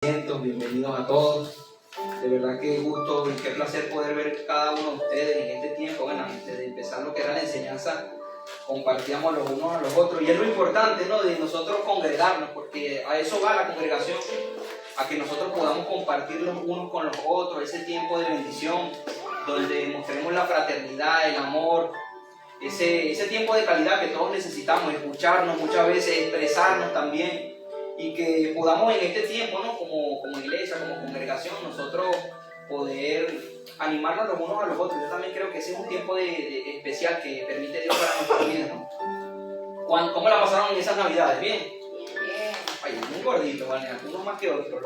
Bienvenidos a todos. De verdad que gusto y qué placer poder ver cada uno de ustedes en este tiempo. Bueno, antes de empezar lo que era la enseñanza, compartíamos los unos a los otros. Y es lo importante, ¿no?, de nosotros congregarnos, porque a eso va la congregación, a que nosotros podamos compartir los unos con los otros, ese tiempo de bendición, donde mostremos la fraternidad, el amor, ese tiempo de calidad que todos necesitamos, escucharnos muchas veces, expresarnos también. Y que podamos en este tiempo, ¿no?, como iglesia, como congregación, nosotros poder animarnos los unos a los otros. Yo también creo que ese es un tiempo especial que permite Dios para nuestra vida, ¿no? ¿Cómo la pasaron en esas navidades? ¿Bien? Bien. Ay, muy gordito, ¿vale? Algunos más que otros.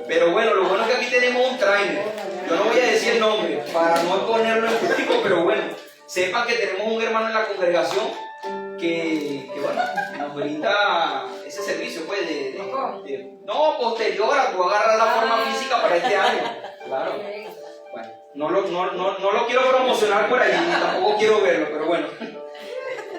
Pero bueno, lo bueno es que aquí tenemos un trainer. Yo no voy a decir el nombre para no ponerlo en público, pero bueno, sepan que tenemos un hermano en la congregación que bueno, nos brinda ese servicio, pues, no, posterior a tu agarrar la forma física para este año. Claro. Bueno, no lo quiero promocionar por ahí, tampoco quiero verlo, pero bueno.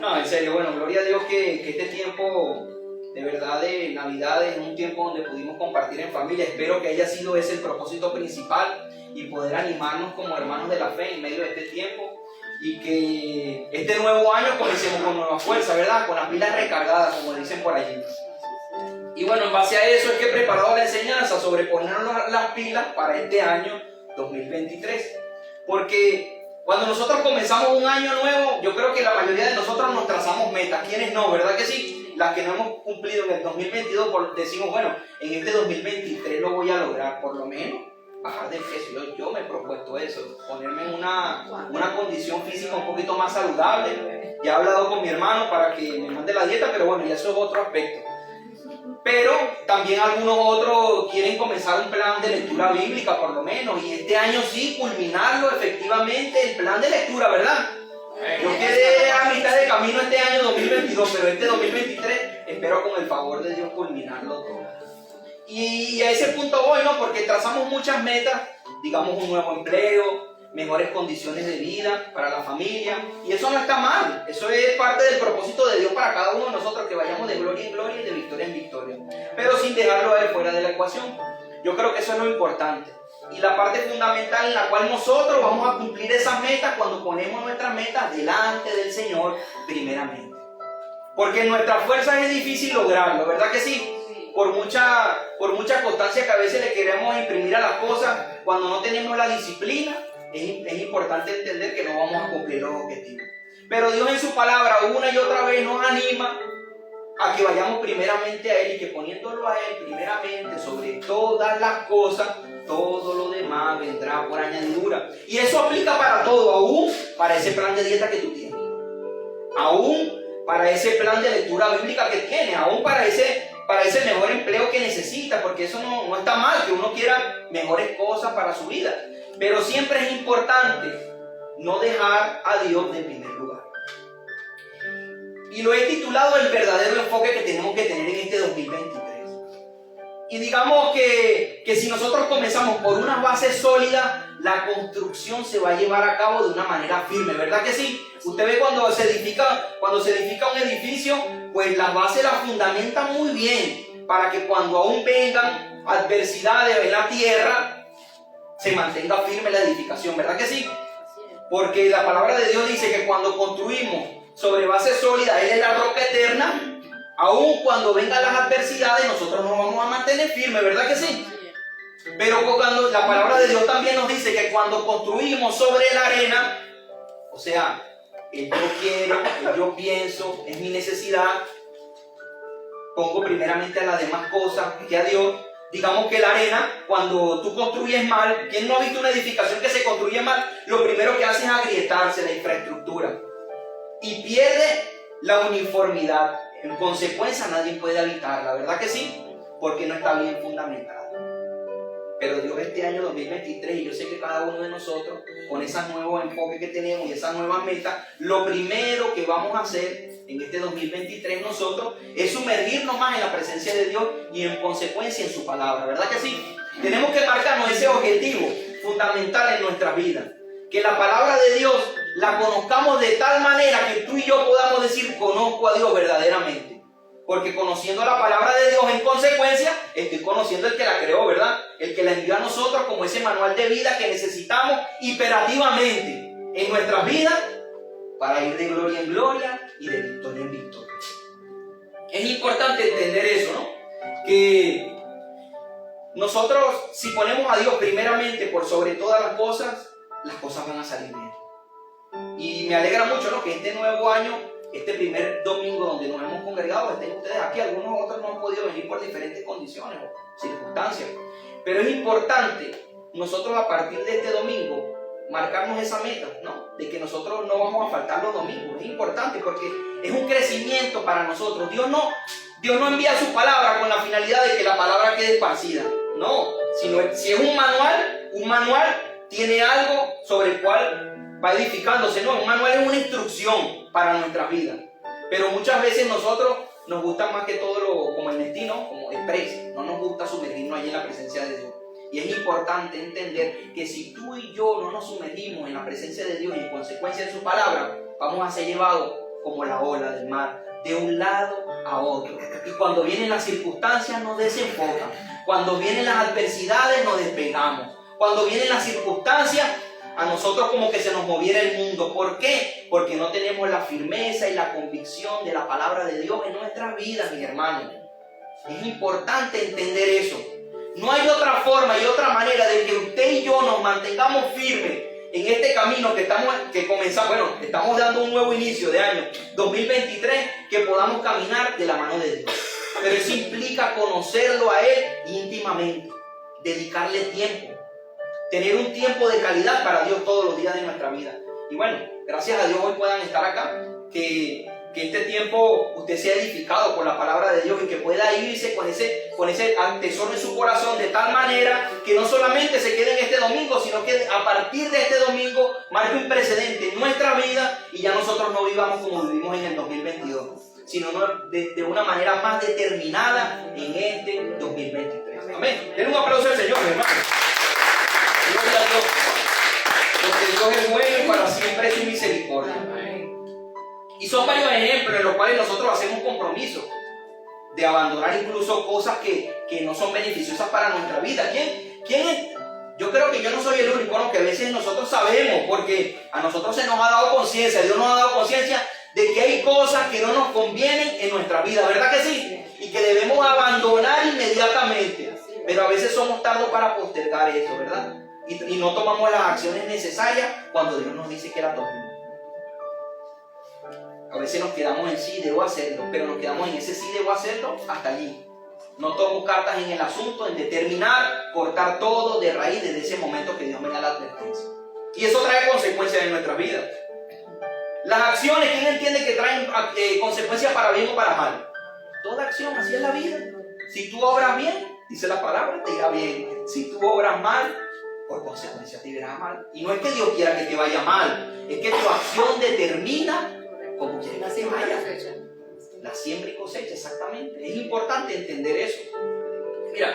No, en serio, bueno, gloria a Dios que este tiempo, de verdad, de Navidad es un tiempo donde pudimos compartir en familia. Espero que haya sido ese el propósito principal y poder animarnos como hermanos de la fe en medio de este tiempo. Y que este nuevo año comencemos con nueva fuerza, ¿verdad? Con las pilas recargadas, como dicen por allí. Y bueno, en base a eso es que he preparado la enseñanza sobre ponernos las pilas para este año 2023. Porque cuando nosotros comenzamos un año nuevo, yo creo que la mayoría de nosotros nos trazamos metas. ¿Quiénes no? ¿Verdad que sí? Las que no hemos cumplido en el 2022, decimos, bueno, en este 2023 lo voy a lograr, por lo menos bajar de peso. Yo me he propuesto eso, ponerme en una condición física un poquito más saludable. Ya he hablado con mi hermano para que me mande la dieta, pero bueno, ya eso es otro aspecto. Pero también algunos otros quieren comenzar un plan de lectura bíblica, por lo menos, y este año sí culminarlo efectivamente, el plan de lectura, ¿verdad? Yo quedé a mitad de camino este año 2022, pero este 2023 espero con el favor de Dios culminarlo todo. Y a ese punto voy, ¿no? Porque trazamos muchas metas, digamos un nuevo empleo, mejores condiciones de vida para la familia, y eso no está mal, eso es parte del propósito de Dios para cada uno de nosotros, que vayamos de gloria en gloria y de victoria en victoria, pero sin dejarlo a él fuera de la ecuación. Yo creo que eso es lo importante, y la parte fundamental en la cual nosotros vamos a cumplir esas metas cuando ponemos nuestras metas delante del Señor primeramente, porque en nuestras fuerzas es difícil lograrlo, ¿verdad que sí? Por mucha constancia que a veces le queremos imprimir a las cosas, cuando no tenemos la disciplina, es importante entender que no vamos a cumplir los objetivos. Pero Dios en su palabra una y otra vez nos anima a que vayamos primeramente a Él, y que poniéndolo a Él primeramente sobre todas las cosas, todo lo demás vendrá por añadidura. Y eso aplica para todo, aún para ese plan de dieta que tú tienes, aún para ese plan de lectura bíblica que tienes, aún para ese mejor empleo que necesita, porque eso no está mal, que uno quiera mejores cosas para su vida, pero siempre es importante no dejar a Dios de primer lugar. Y lo he titulado el verdadero enfoque que tenemos que tener en este 2023. Y digamos que si nosotros comenzamos por una base sólida, la construcción se va a llevar a cabo de una manera firme, ¿verdad que sí? Usted ve cuando se edifica un edificio, pues las bases las fundamentan muy bien, para que cuando aún vengan adversidades en la tierra, se mantenga firme la edificación, ¿verdad que sí? Porque la palabra de Dios dice que cuando construimos sobre base sólida, Él es la roca eterna. Aún cuando vengan las adversidades, nosotros nos vamos a mantener firmes, ¿verdad que sí? Pero cuando la palabra de Dios también nos dice que cuando construimos sobre la arena, o sea, el yo quiero, el yo pienso, es mi necesidad, pongo primeramente a las demás cosas que a Dios. Digamos que la arena, cuando tú construyes mal, ¿quién no ha visto una edificación que se construye mal? Lo primero que hace es agrietarse la infraestructura y pierde la uniformidad. En consecuencia, nadie puede habitarla, ¿verdad que sí? Porque no está bien fundamentada. Pero Dios, este año 2023, y yo sé que cada uno de nosotros, con esos nuevos enfoques que tenemos y esas nuevas metas, lo primero que vamos a hacer en este 2023 nosotros es sumergirnos más en la presencia de Dios y en consecuencia en su palabra, ¿verdad que sí? Tenemos que marcarnos ese objetivo fundamental en nuestra vida, que la palabra de Dios la conozcamos de tal manera que tú y yo podamos decir, conozco a Dios verdaderamente. Porque conociendo la palabra de Dios en consecuencia, estoy conociendo el que la creó, ¿verdad? El que la envió a nosotros como ese manual de vida que necesitamos imperativamente en nuestras vidas para ir de gloria en gloria y de victoria en victoria. Es importante entender eso, ¿no? Que nosotros, si ponemos a Dios primeramente por sobre todas las cosas van a salir bien. Y me alegra mucho, ¿no?, que este nuevo año, este primer domingo donde nos hemos congregado, estén ustedes aquí. Algunos otros no han podido venir por diferentes condiciones o circunstancias. Pero es importante nosotros, a partir de este domingo, marcarnos esa meta, ¿no?, de que nosotros no vamos a faltar los domingos. Es importante porque es un crecimiento para nosotros. Dios no envía su palabra con la finalidad de que la palabra quede esparcida. No, sino si es un manual tiene algo sobre el cual va edificándose. No, un manual es una instrucción para nuestras vidas. Pero muchas veces nosotros nos gusta más que todo como el destino, como express. No nos gusta sumergirnos allí en la presencia de Dios. Y es importante entender que si tú y yo no nos sumergimos en la presencia de Dios y en consecuencia de su palabra, vamos a ser llevados como la ola del mar, de un lado a otro. Y cuando vienen las circunstancias nos desenfocan. Cuando vienen las adversidades nos despegamos. Cuando vienen las circunstancias, a nosotros como que se nos moviera el mundo. ¿Por qué? Porque no tenemos la firmeza y la convicción de la palabra de Dios en nuestras vidas, mis hermanos. Es importante entender eso. No hay otra forma y otra manera de que usted y yo nos mantengamos firmes en este camino estamos dando un nuevo inicio de año 2023, que podamos caminar de la mano de Dios. Pero eso implica conocerlo a Él íntimamente, dedicarle tiempo, tener un tiempo de calidad para Dios todos los días de nuestra vida. Y bueno, gracias a Dios hoy puedan estar acá, que este tiempo usted sea edificado por la palabra de Dios y que pueda irse con ese tesoro en su corazón, de tal manera que no solamente se quede en este domingo, sino que a partir de este domingo marque un precedente en nuestra vida y ya nosotros no vivamos como vivimos en el 2022, sino de una manera más determinada en este 2023. Amén. Den un aplauso al Señor, mi hermano. Gloria a Dios. Porque Dios es bueno y para siempre es su misericordia. Y son varios ejemplos en los cuales nosotros hacemos compromisos de abandonar incluso cosas que no son beneficiosas para nuestra vida. ¿Quién es? Yo creo que yo no soy el único, ¿no?, que a veces nosotros sabemos, porque a nosotros se nos ha dado conciencia, Dios nos ha dado conciencia de que hay cosas que no nos convienen en nuestra vida, ¿verdad que sí? Y que debemos abandonar inmediatamente. Pero a veces somos tardos para postergar eso, ¿verdad? Y no tomamos las acciones necesarias cuando Dios nos dice que las tomemos. A veces nos quedamos en sí, debo hacerlo, pero nos quedamos en ese sí, debo hacerlo, hasta allí. No tomo cartas en el asunto, en determinar, cortar todo de raíz desde ese momento que Dios me da la advertencia. Y eso trae consecuencias en nuestras vidas. Las acciones, ¿quién entiende que traen consecuencias para bien o para mal? Toda acción, así es la vida. Si tú obras bien, dice la palabra, te irá bien. Si tú obras mal, por consecuencia te irá mal. Y no es que Dios quiera que te vaya mal, es que tu acción determina como quiere que te vaya. La siembra y cosecha, exactamente. Es importante entender eso. Mira,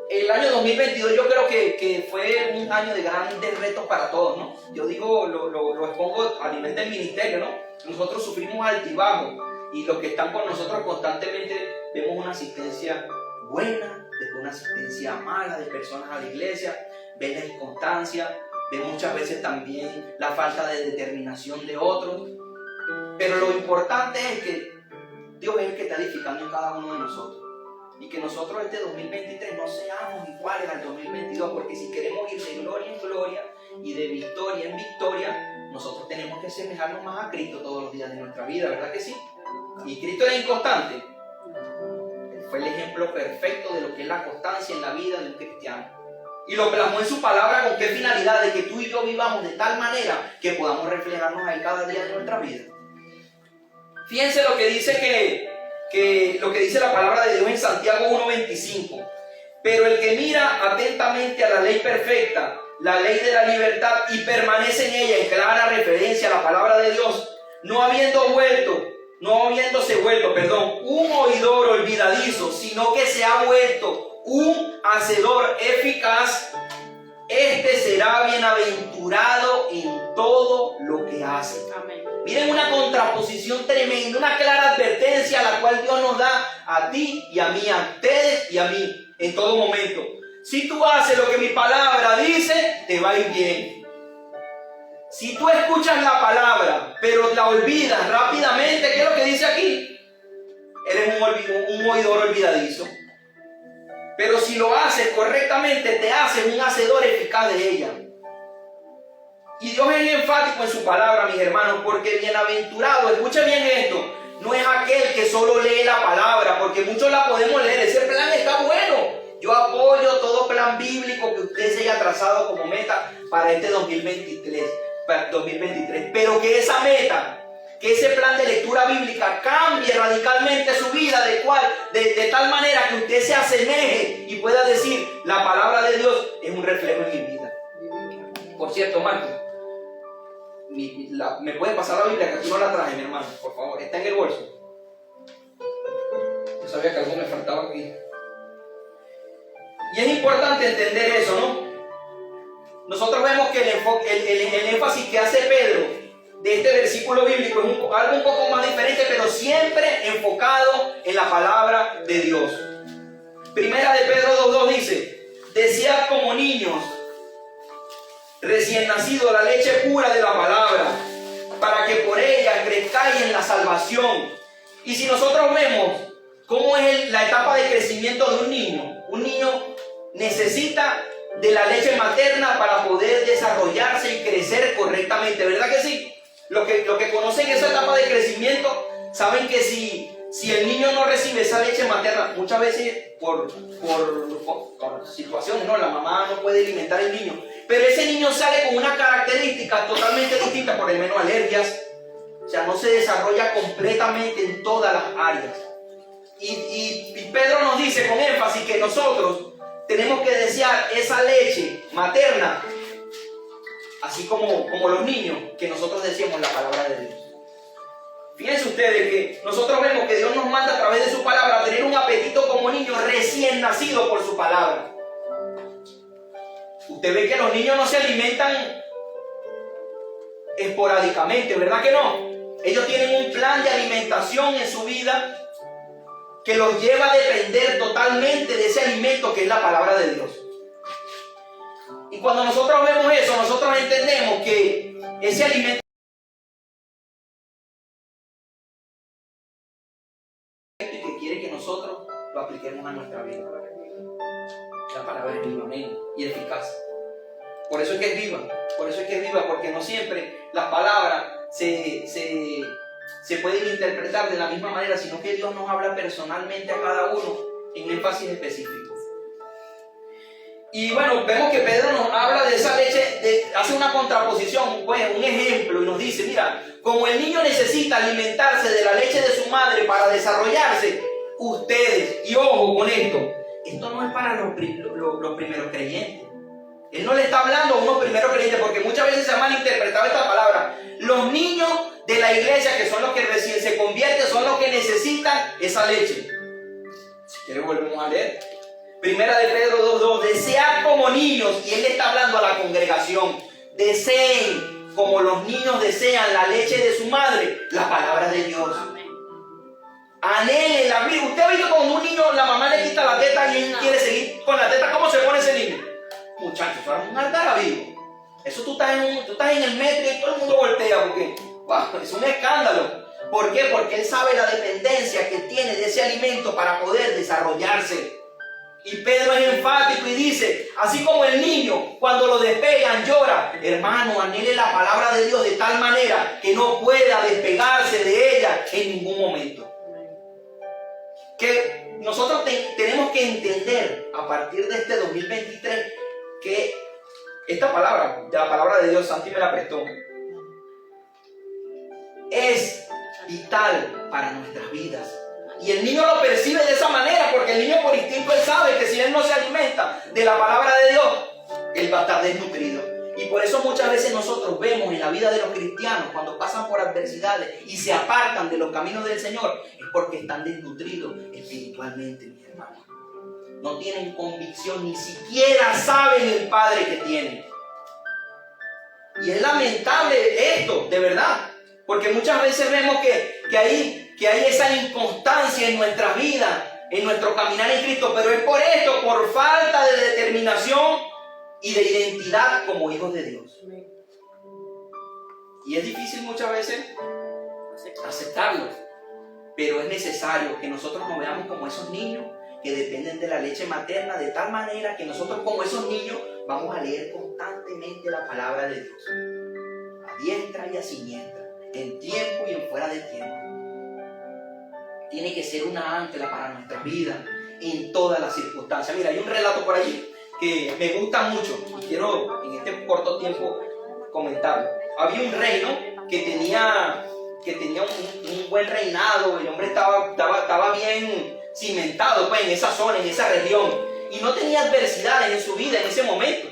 el año 2022 yo creo que fue un año de grandes retos para todos, ¿no? Yo digo, lo expongo a nivel del ministerio, ¿no? Nosotros sufrimos altibajos y los que están con nosotros constantemente vemos una asistencia buena, después una asistencia mala de personas a la iglesia, ven la inconstancia, ven muchas veces también la falta de determinación de otros. Pero lo importante es que Dios es el que está edificando en cada uno de nosotros. Y que nosotros este 2023 no seamos iguales al 2022, porque si queremos ir de gloria en gloria y de victoria en victoria, nosotros tenemos que asemejarnos más a Cristo todos los días de nuestra vida, ¿verdad que sí? Y Cristo era inconstante. Él fue el ejemplo perfecto de lo que es la constancia en la vida de un cristiano. Y lo plasmó en su palabra. ¿Con qué finalidad? De que tú y yo vivamos de tal manera que podamos reflejarnos a Él cada día de nuestra vida. Fíjense lo que dice la palabra de Dios en Santiago 1:25. Pero el que mira atentamente a la ley perfecta, la ley de la libertad, y permanece en ella, en clara referencia a la palabra de Dios, no habiéndose vuelto, un oidor olvidadizo, sino que se ha vuelto un hacedor eficaz, este será bienaventurado en todo lo que hace. Amén. Miren una contraposición tremenda, una clara advertencia a la cual Dios nos da a ti y a mí, a ustedes y a mí, en todo momento. Si tú haces lo que mi palabra dice, te va a ir bien. Si tú escuchas la palabra, pero la olvidas rápidamente, ¿qué es lo que dice aquí? Eres un oidor olvidadizo. Pero si lo haces correctamente, te haces un hacedor eficaz de ella. Y Dios es enfático en su palabra, mis hermanos, porque bienaventurado, escuchen bien esto, no es aquel que solo lee la palabra, porque muchos la podemos leer, ese plan está bueno. Yo apoyo todo plan bíblico que usted se haya trazado como meta para este 2023, pero que esa meta, que ese plan de lectura bíblica cambie radicalmente su vida, de tal manera que usted se asemeje y pueda decir, la palabra de Dios es un reflejo en mi vida. Por cierto, Marco, ¿me puede pasar la Biblia? Que aquí no la traje, mi hermano, por favor, está en el bolso. Yo sabía que algo me faltaba aquí. Y es importante entender eso, ¿no? Nosotros vemos que el énfasis que hace Pedro de este versículo bíblico es algo un poco más diferente, pero siempre enfocado en la palabra de Dios. Primera de Pedro 2:2 dice: desead como niños recién nacidos la leche pura de la palabra, para que por ella crezcáis en la salvación. Y si nosotros vemos cómo es la etapa de crecimiento de un niño necesita de la leche materna para poder desarrollarse y crecer correctamente, ¿verdad que sí? Los que conocen esa etapa de crecimiento saben que si el niño no recibe esa leche materna, muchas veces por situaciones, ¿no? La mamá no puede alimentar al niño, pero ese niño sale con una característica totalmente distinta, por el menos alergias, o sea, no se desarrolla completamente en todas las áreas. Y Pedro nos dice con énfasis que nosotros tenemos que desear esa leche materna, así como los niños, que nosotros decíamos la palabra de Dios. Fíjense ustedes que nosotros vemos que Dios nos manda a través de su palabra a tener un apetito como niños recién nacidos por su palabra. Usted ve que los niños no se alimentan esporádicamente, ¿verdad que no? Ellos tienen un plan de alimentación en su vida que los lleva a depender totalmente de ese alimento que es la palabra de Dios. Y cuando nosotros vemos eso, nosotros entendemos que ese alimento que quiere que nosotros lo apliquemos a nuestra vida. La palabra es viva, amén, y eficaz. Por eso es que es viva, porque no siempre las palabras se pueden interpretar de la misma manera, sino que Dios nos habla personalmente a cada uno en énfasis específico. Y bueno, vemos que Pedro nos habla de esa leche, hace una contraposición, pues, un ejemplo, y nos dice, mira, como el niño necesita alimentarse de la leche de su madre para desarrollarse, ustedes, y ojo con esto no es para los primeros creyentes. Él no le está hablando a unos primeros creyentes, porque muchas veces se ha malinterpretado esta palabra. Los niños de la iglesia, que son los que recién se convierten, son los que necesitan esa leche. Si quiere volvemos a leer. Primera de Pedro 2:2, desead como niños, y él le está hablando a la congregación, deseen como los niños desean la leche de su madre, la palabra de Dios. Anhelen la vida. Usted ha visto cuando un niño, la mamá le quita la teta y él quiere seguir con la teta, ¿cómo se pone ese niño? Muchachos, eso es un algarabío. Eso tú estás en el metro y todo el mundo voltea porque wow, es un escándalo. ¿Por qué? Porque él sabe la dependencia que tiene de ese alimento para poder desarrollarse. Y Pedro es enfático y dice, así como el niño cuando lo despegan llora, hermano, anhele la palabra de Dios de tal manera que no pueda despegarse de ella en ningún momento. Que nosotros tenemos que entender a partir de este 2023 que esta palabra, la palabra de Dios, Santi me la prestó, es vital para nuestras vidas. Y el niño lo percibe de esa manera, porque el niño por instinto él sabe que si él no se alimenta de la palabra de Dios, él va a estar desnutrido. Y por eso muchas veces nosotros vemos en la vida de los cristianos, cuando pasan por adversidades y se apartan de los caminos del Señor, es porque están desnutridos espiritualmente, mis hermanos. No tienen convicción, ni siquiera saben el Padre que tienen. Y es lamentable esto, de verdad. Porque muchas veces vemos que hay esa inconstancia en nuestras vidas, en nuestro caminar en Cristo, pero es por esto, por falta de determinación y de identidad como hijos de Dios. Y es difícil muchas veces aceptarlo, pero es necesario que nosotros nos veamos como esos niños que dependen de la leche materna, de tal manera que nosotros como esos niños vamos a leer constantemente la palabra de Dios, a diestra y a siniestra, en tiempo y en fuera de tiempo. Tiene que ser una ancla para nuestras vidas en todas las circunstancias. Mira, hay un relato por allí que me gusta mucho y quiero en este corto tiempo comentarlo. Había un rey, ¿no?, que tenía un buen reinado. El hombre estaba bien cimentado, pues, en esa zona, en esa región, y no tenía adversidades en su vida en ese momento.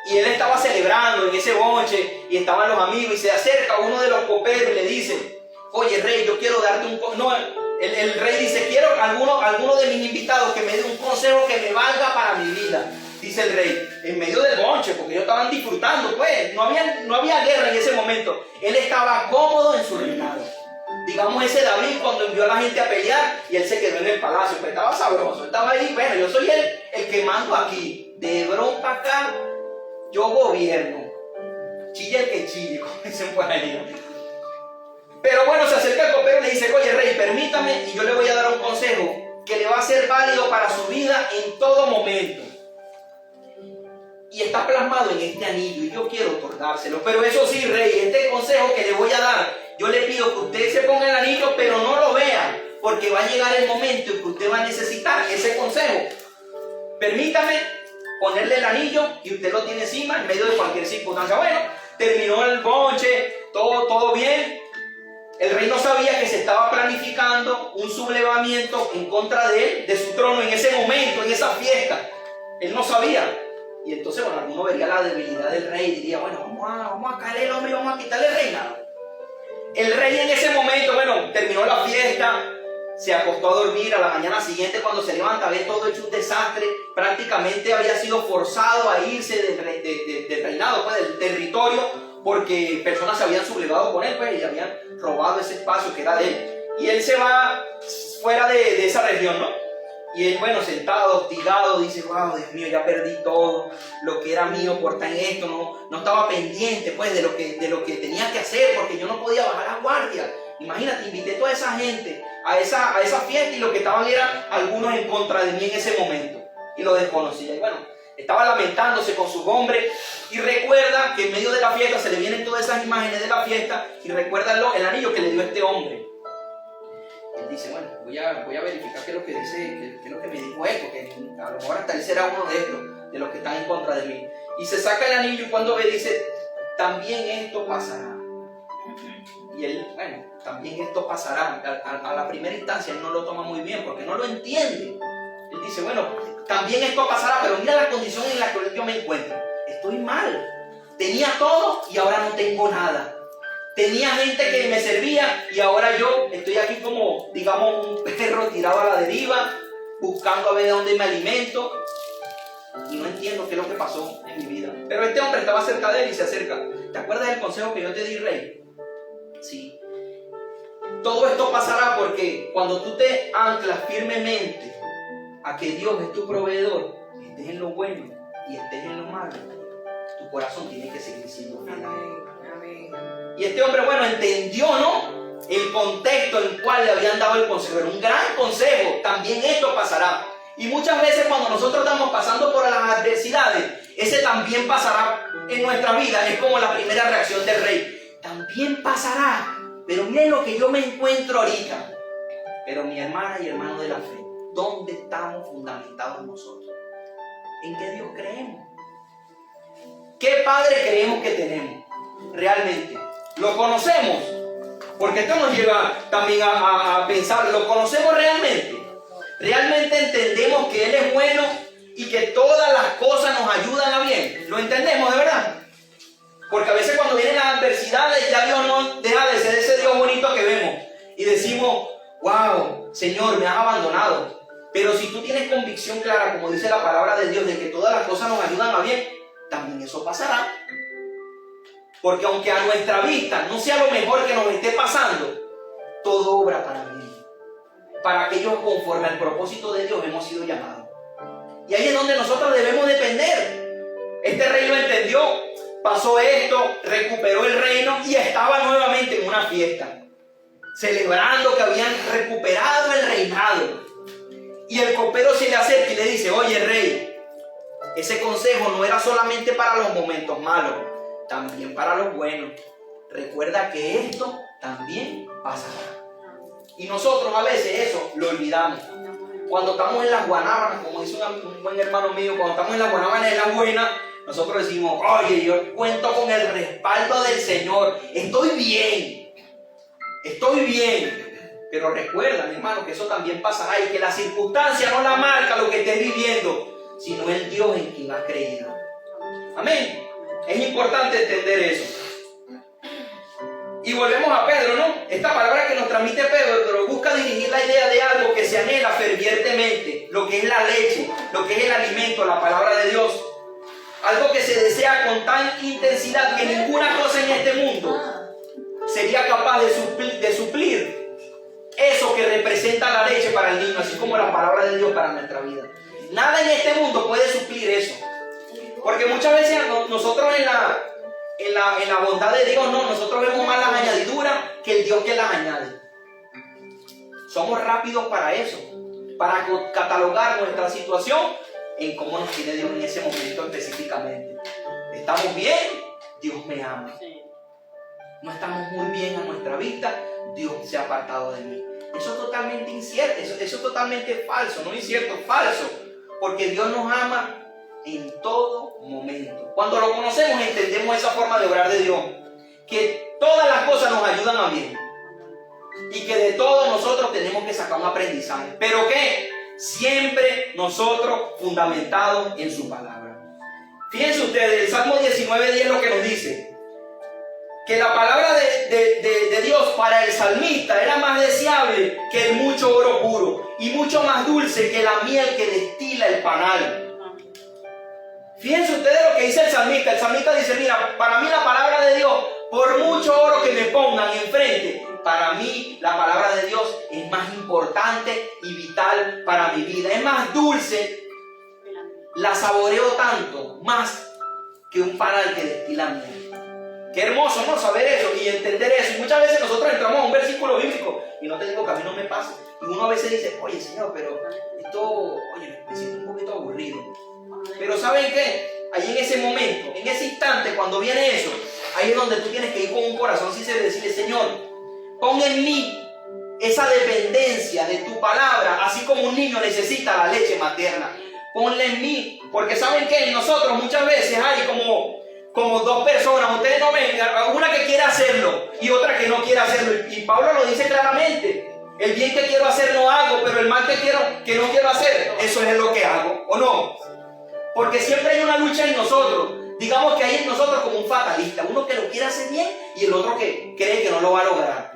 Y él estaba celebrando en ese bonche y estaban los amigos, y se acerca uno de los coperos y le dice: oye, rey, yo quiero darte un consejo. No, el rey dice: quiero alguno de mis invitados que me dé un consejo que me valga para mi vida. Dice el rey, en medio del bonche, porque ellos estaban disfrutando, pues, no había guerra en ese momento. Él estaba cómodo en su reinado. Digamos ese David cuando envió a la gente a pelear y él se quedó en el palacio, pues estaba sabroso, estaba ahí, bueno, yo soy el que mando aquí, de Hebrón para acá, yo gobierno. Chilla el que chille, como dicen por ahí. Pero bueno, se acerca el copero y le dice: oye, rey, permítame y yo le voy a dar un consejo que le va a ser válido para su vida en todo momento. Y está plasmado en este anillo y yo quiero otorgárselo. Pero eso sí, rey, este consejo que le voy a dar, yo le pido que usted se ponga el anillo, pero no lo vea, porque va a llegar el momento en que usted va a necesitar ese consejo. Permítame ponerle el anillo y usted lo tiene encima en medio de cualquier circunstancia. Bueno, terminó el bonche, todo bien. El rey no sabía que se estaba planificando un sublevamiento en contra de él, de su trono, en ese momento, en esa fiesta. Él no sabía. Y entonces, bueno, alguno vería la debilidad del rey y diría: bueno, vamos a caerle el hombre y vamos a quitarle el reinado. El rey en ese momento, bueno, terminó la fiesta, se acostó a dormir. A la mañana siguiente, cuando se levanta, ve todo hecho un desastre. Prácticamente había sido forzado a irse del reinado, pues, del territorio, porque personas se habían sublevado con él, pues, y habían robado ese espacio que era de él. Y él se va fuera de esa región, ¿no? Y él, bueno, sentado, hostigado, dice: wow, Dios mío, ya perdí todo lo que era mío por estar en esto. No estaba pendiente, pues, de lo que tenía que hacer, porque yo no podía bajar la guardia. Imagínate, invité toda esa gente a esa fiesta y lo que estaban eran algunos en contra de mí en ese momento. Y lo desconocía. Y bueno, estaba lamentándose con sus hombres y recuerda que en medio de la fiesta se le vienen todas esas imágenes de la fiesta y recuerda el anillo que le dio este hombre. Él dice: bueno, voy a verificar qué es lo que dice, qué es lo que me dijo él, porque a lo mejor hasta él será uno de estos, de los que están en contra de mí. Y se saca el anillo y cuando ve dice: también esto pasará. Y él, bueno, también esto pasará. A la primera instancia él no lo toma muy bien porque no lo entiende. Él dice: bueno, también esto pasará, pero mira la condición en la que yo me encuentro. Estoy mal. Tenía todo y ahora no tengo nada. Tenía gente que me servía y ahora yo estoy aquí como, digamos, un perro tirado a la deriva, buscando a ver de dónde me alimento. Y no entiendo qué es lo que pasó en mi vida. Pero este hombre estaba cerca de él y se acerca. ¿Te acuerdas del consejo que yo te di, rey? Sí. Todo esto pasará porque cuando tú te anclas firmemente a que Dios es tu proveedor, estés en lo bueno y estés en lo malo, tu corazón tiene que seguir siendo fiel a él. Y este hombre, bueno, entendió, ¿no?, el contexto en el cual le habían dado el consejo. Era un gran consejo. También esto pasará. Y muchas veces cuando nosotros estamos pasando por las adversidades, ese también pasará en nuestra vida. Es como la primera reacción del rey. También pasará. Pero miren lo que yo me encuentro ahorita. Pero mi hermana y hermano de la fe, ¿dónde estamos fundamentados nosotros? ¿En qué Dios creemos? ¿Qué Padre creemos que tenemos? Realmente, ¿lo conocemos? Porque esto nos lleva también a pensar, ¿lo conocemos realmente? ¿Realmente entendemos que Él es bueno y que todas las cosas nos ayudan a bien? ¿Lo entendemos de verdad? Porque a veces cuando vienen las adversidades, ya Dios no deja de ser ese Dios bonito que vemos y decimos: wow, Señor, me has abandonado. Pero si tú tienes convicción clara, como dice la palabra de Dios, de que todas las cosas nos ayudan a bien, también eso pasará. Porque aunque a nuestra vista no sea lo mejor que nos esté pasando, todo obra para bien. Para aquellos conforme al propósito de Dios hemos sido llamados. Y ahí es donde nosotros debemos depender. Este rey lo entendió, pasó esto, recuperó el reino y estaba nuevamente en una fiesta, celebrando que habían recuperado el reinado. Y el copero se le acerca y le dice: oye, rey, ese consejo no era solamente para los momentos malos, también para los buenos. Recuerda que esto también pasará. Y nosotros a veces eso lo olvidamos. Cuando estamos en las guanábanas, como dice un buen hermano mío, cuando estamos en las guanábanas de la buena, nosotros decimos: oye, yo cuento con el respaldo del Señor, estoy bien. Pero recuerda, mi hermano, que eso también pasará y que la circunstancia no la marca lo que estés viviendo, sino el Dios en quien has creído. Amén. Es importante entender eso. Y volvemos a Pedro, ¿no? Esta palabra que nos transmite Pedro busca dirigir la idea de algo que se anhela fervientemente, lo que es la leche, lo que es el alimento, la palabra de Dios. Algo que se desea con tan intensidad que ninguna cosa en este mundo sería capaz de suplir eso que representa la leche para el niño, así como la palabra de Dios para nuestra vida. Nada en este mundo puede suplir eso. Porque muchas veces nosotros en la bondad de Dios, no, nosotros vemos más las añadiduras que el Dios que las añade. Somos rápidos para eso, para catalogar nuestra situación en cómo nos tiene Dios en ese momento específicamente. ¿Estamos bien? Dios me ama. No estamos muy bien a nuestra vista, Dios se ha apartado de mí. Eso es totalmente incierto, eso es totalmente falso, no incierto, falso. Porque Dios nos ama en todo momento. Cuando lo conocemos entendemos esa forma de obrar de Dios, que todas las cosas nos ayudan a bien y que de todo nosotros tenemos que sacar un aprendizaje, pero que siempre nosotros fundamentados en su palabra. Fíjense ustedes, el Salmo 19:10 lo que nos dice: que la palabra de Dios para el salmista era más deseable que el mucho oro puro y mucho más dulce que la miel que destila el panal. Fíjense ustedes lo que dice el salmista. El salmista dice: mira, para mí la palabra de Dios, por mucho oro que me pongan enfrente, para mí la palabra de Dios es más importante y vital para mi vida. Es más dulce, la saboreo tanto, más que un panal que destila miel. Qué hermoso, ¿no? Saber eso y entender eso. Y muchas veces nosotros entramos a un versículo bíblico, y no te digo que a mí no me pase, y uno a veces dice: oye, Señor, pero esto, oye, me siento un poquito aburrido. Pero ¿saben qué? Ahí en ese momento, en ese instante, cuando viene eso, ahí es donde tú tienes que ir con un corazón sincero y decirle: Señor, pon en mí esa dependencia de tu palabra, así como un niño necesita la leche materna. Ponla en mí, porque ¿saben qué? En nosotros muchas veces hay como dos personas, ustedes no ven, una que quiere hacerlo y otra que no quiere hacerlo. Y Pablo lo dice claramente: el bien que quiero hacer no hago, pero el mal que no quiero hacer, eso es lo que hago, ¿o no? Porque siempre hay una lucha en nosotros. Digamos que hay en nosotros como un fatalista, uno que lo quiere hacer bien y el otro que cree que no lo va a lograr.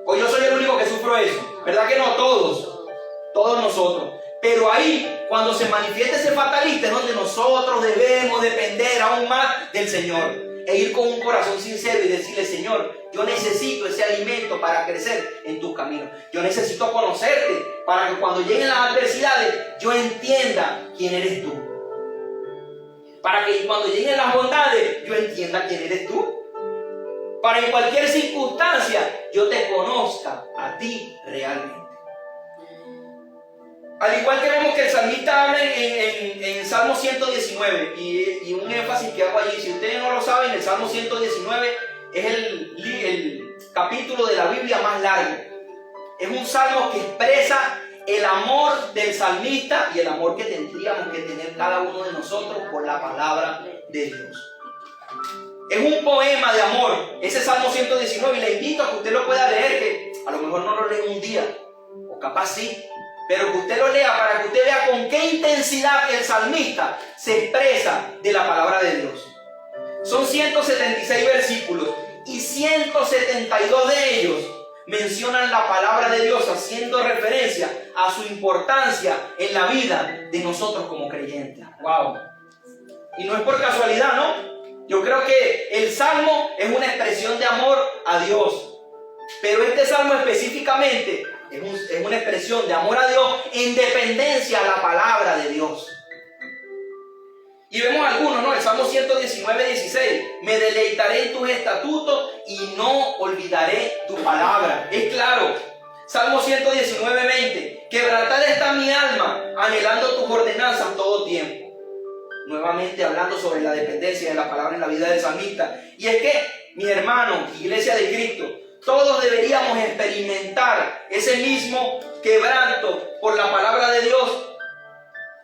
O yo soy el único que sufro eso, ¿verdad que no? Todos nosotros. Pero ahí, cuando se manifiesta ese fatalista, es donde nosotros debemos depender aún más del Señor e ir con un corazón sincero y decirle: Señor, yo necesito ese alimento para crecer en tus caminos. Yo necesito conocerte para que cuando lleguen las adversidades yo entienda quién eres tú. Para que cuando lleguen las bondades yo entienda quién eres tú. Para que en cualquier circunstancia yo te conozca a ti realmente. Al igual que vemos que el salmista habla en Salmo 119, y un énfasis que hago allí, si ustedes no lo saben, el Salmo 119 es el capítulo de la Biblia más largo. Es un salmo que expresa el amor del salmista y el amor que tendríamos que tener cada uno de nosotros por la palabra de Dios. Es un poema de amor, ese Salmo 119, y le invito a que usted lo pueda leer, que a lo mejor no lo lee en un día, o capaz sí, pero que usted lo lea para que usted vea con qué intensidad el salmista se expresa de la palabra de Dios. Son 176 versículos y 172 de ellos mencionan la palabra de Dios, haciendo referencia a su importancia en la vida de nosotros como creyentes. ¡Wow! Y no es por casualidad, ¿no? Yo creo que el salmo es una expresión de amor a Dios. Pero este salmo específicamente es una expresión de amor a Dios en dependencia a la palabra de Dios. Y vemos algunos, ¿no? El Salmo 119, 16. Me deleitaré en tus estatutos y no olvidaré tu palabra. Es claro. Salmo 119, 20. Quebrantada está mi alma, anhelando tus ordenanzas todo tiempo. Nuevamente hablando sobre la dependencia de la palabra en la vida del salmista. Y es que, mi hermano, Iglesia de Cristo, todos deberíamos experimentar ese mismo quebranto por la palabra de Dios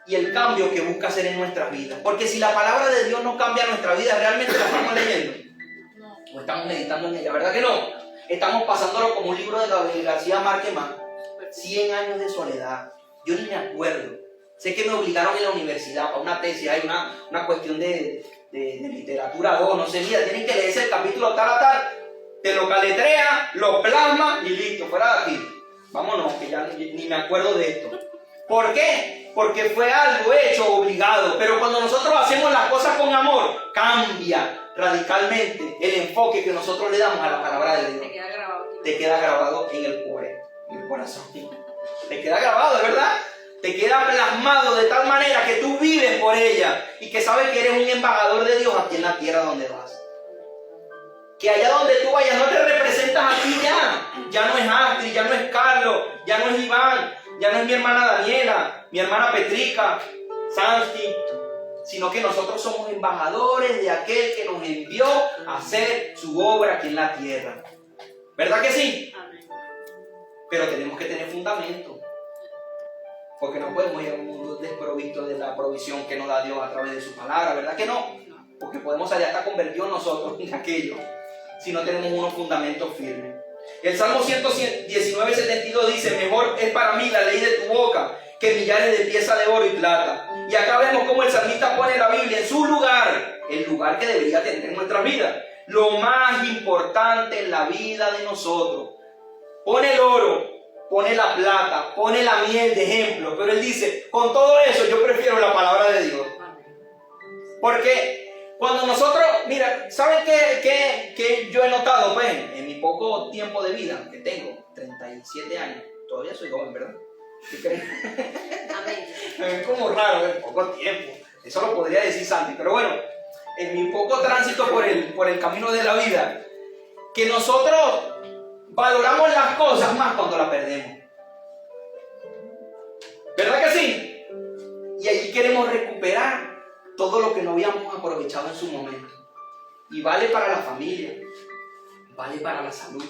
y el cambio que busca hacer en nuestras vidas. Porque si la palabra de Dios no cambia nuestra vida, ¿realmente la estamos leyendo? ¿O estamos meditando en ella? ¿Verdad que no? Estamos pasándolo como un libro de Gabriel García Márquez más. 100 años de soledad. Yo ni me acuerdo. Sé que me obligaron en la universidad para una tesis, hay una cuestión de literatura 2, no sé, mira, tienen que leerse el capítulo tal a tal, te lo caletrea, lo plasma y listo, fuera de aquí. Vámonos, que ya ni me acuerdo de esto. ¿Por qué? Porque fue algo hecho obligado, pero cuando nosotros hacemos las cosas con amor, cambia radicalmente el enfoque que nosotros le damos a la palabra de Dios. Te queda grabado en el cuore, en el corazón. Te queda grabado, ¿de verdad? Te queda plasmado de tal manera que tú vives por ella y que sabes que eres un embajador de Dios aquí en la tierra donde vas. Que allá donde tú vayas no te representas a ti ya. Ya no es Astrid, ya no es Carlos, ya no es Iván, ya no es mi hermana Daniela, mi hermana Petrica, Santi, sino que nosotros somos embajadores de aquel que nos envió a hacer su obra aquí en la tierra. ¿Verdad que sí? Pero tenemos que tener fundamento. Porque no podemos ir a un mundo desprovisto de la provisión que nos da Dios a través de su palabra, ¿verdad que no? Porque podemos salir hasta convertidos nosotros en aquello, si no tenemos unos fundamentos firmes. El Salmo 119, 72 dice, mejor es para mí la ley de tu boca que millares de piezas de oro y plata. Y acá vemos cómo el salmista pone la Biblia en su lugar, el lugar que debería tener en nuestra vida, lo más importante en la vida de nosotros. Pone el oro, pone la plata, pone la miel de ejemplo, pero él dice, con todo eso yo prefiero la palabra de Dios. Porque cuando nosotros, mira, ¿saben qué yo he notado? Pues en mi poco tiempo de vida, que tengo 37 años, todavía soy joven, ¿verdad? ¿Qué creen? Me ven como raro, en poco tiempo. Eso lo podría decir Santi, pero bueno, en mi poco tránsito por el camino de la vida, que nosotros valoramos las cosas más cuando las perdemos. ¿Verdad que sí? Y allí queremos recuperar todo lo que no habíamos aprovechado en su momento. Y vale para la familia, vale para la salud,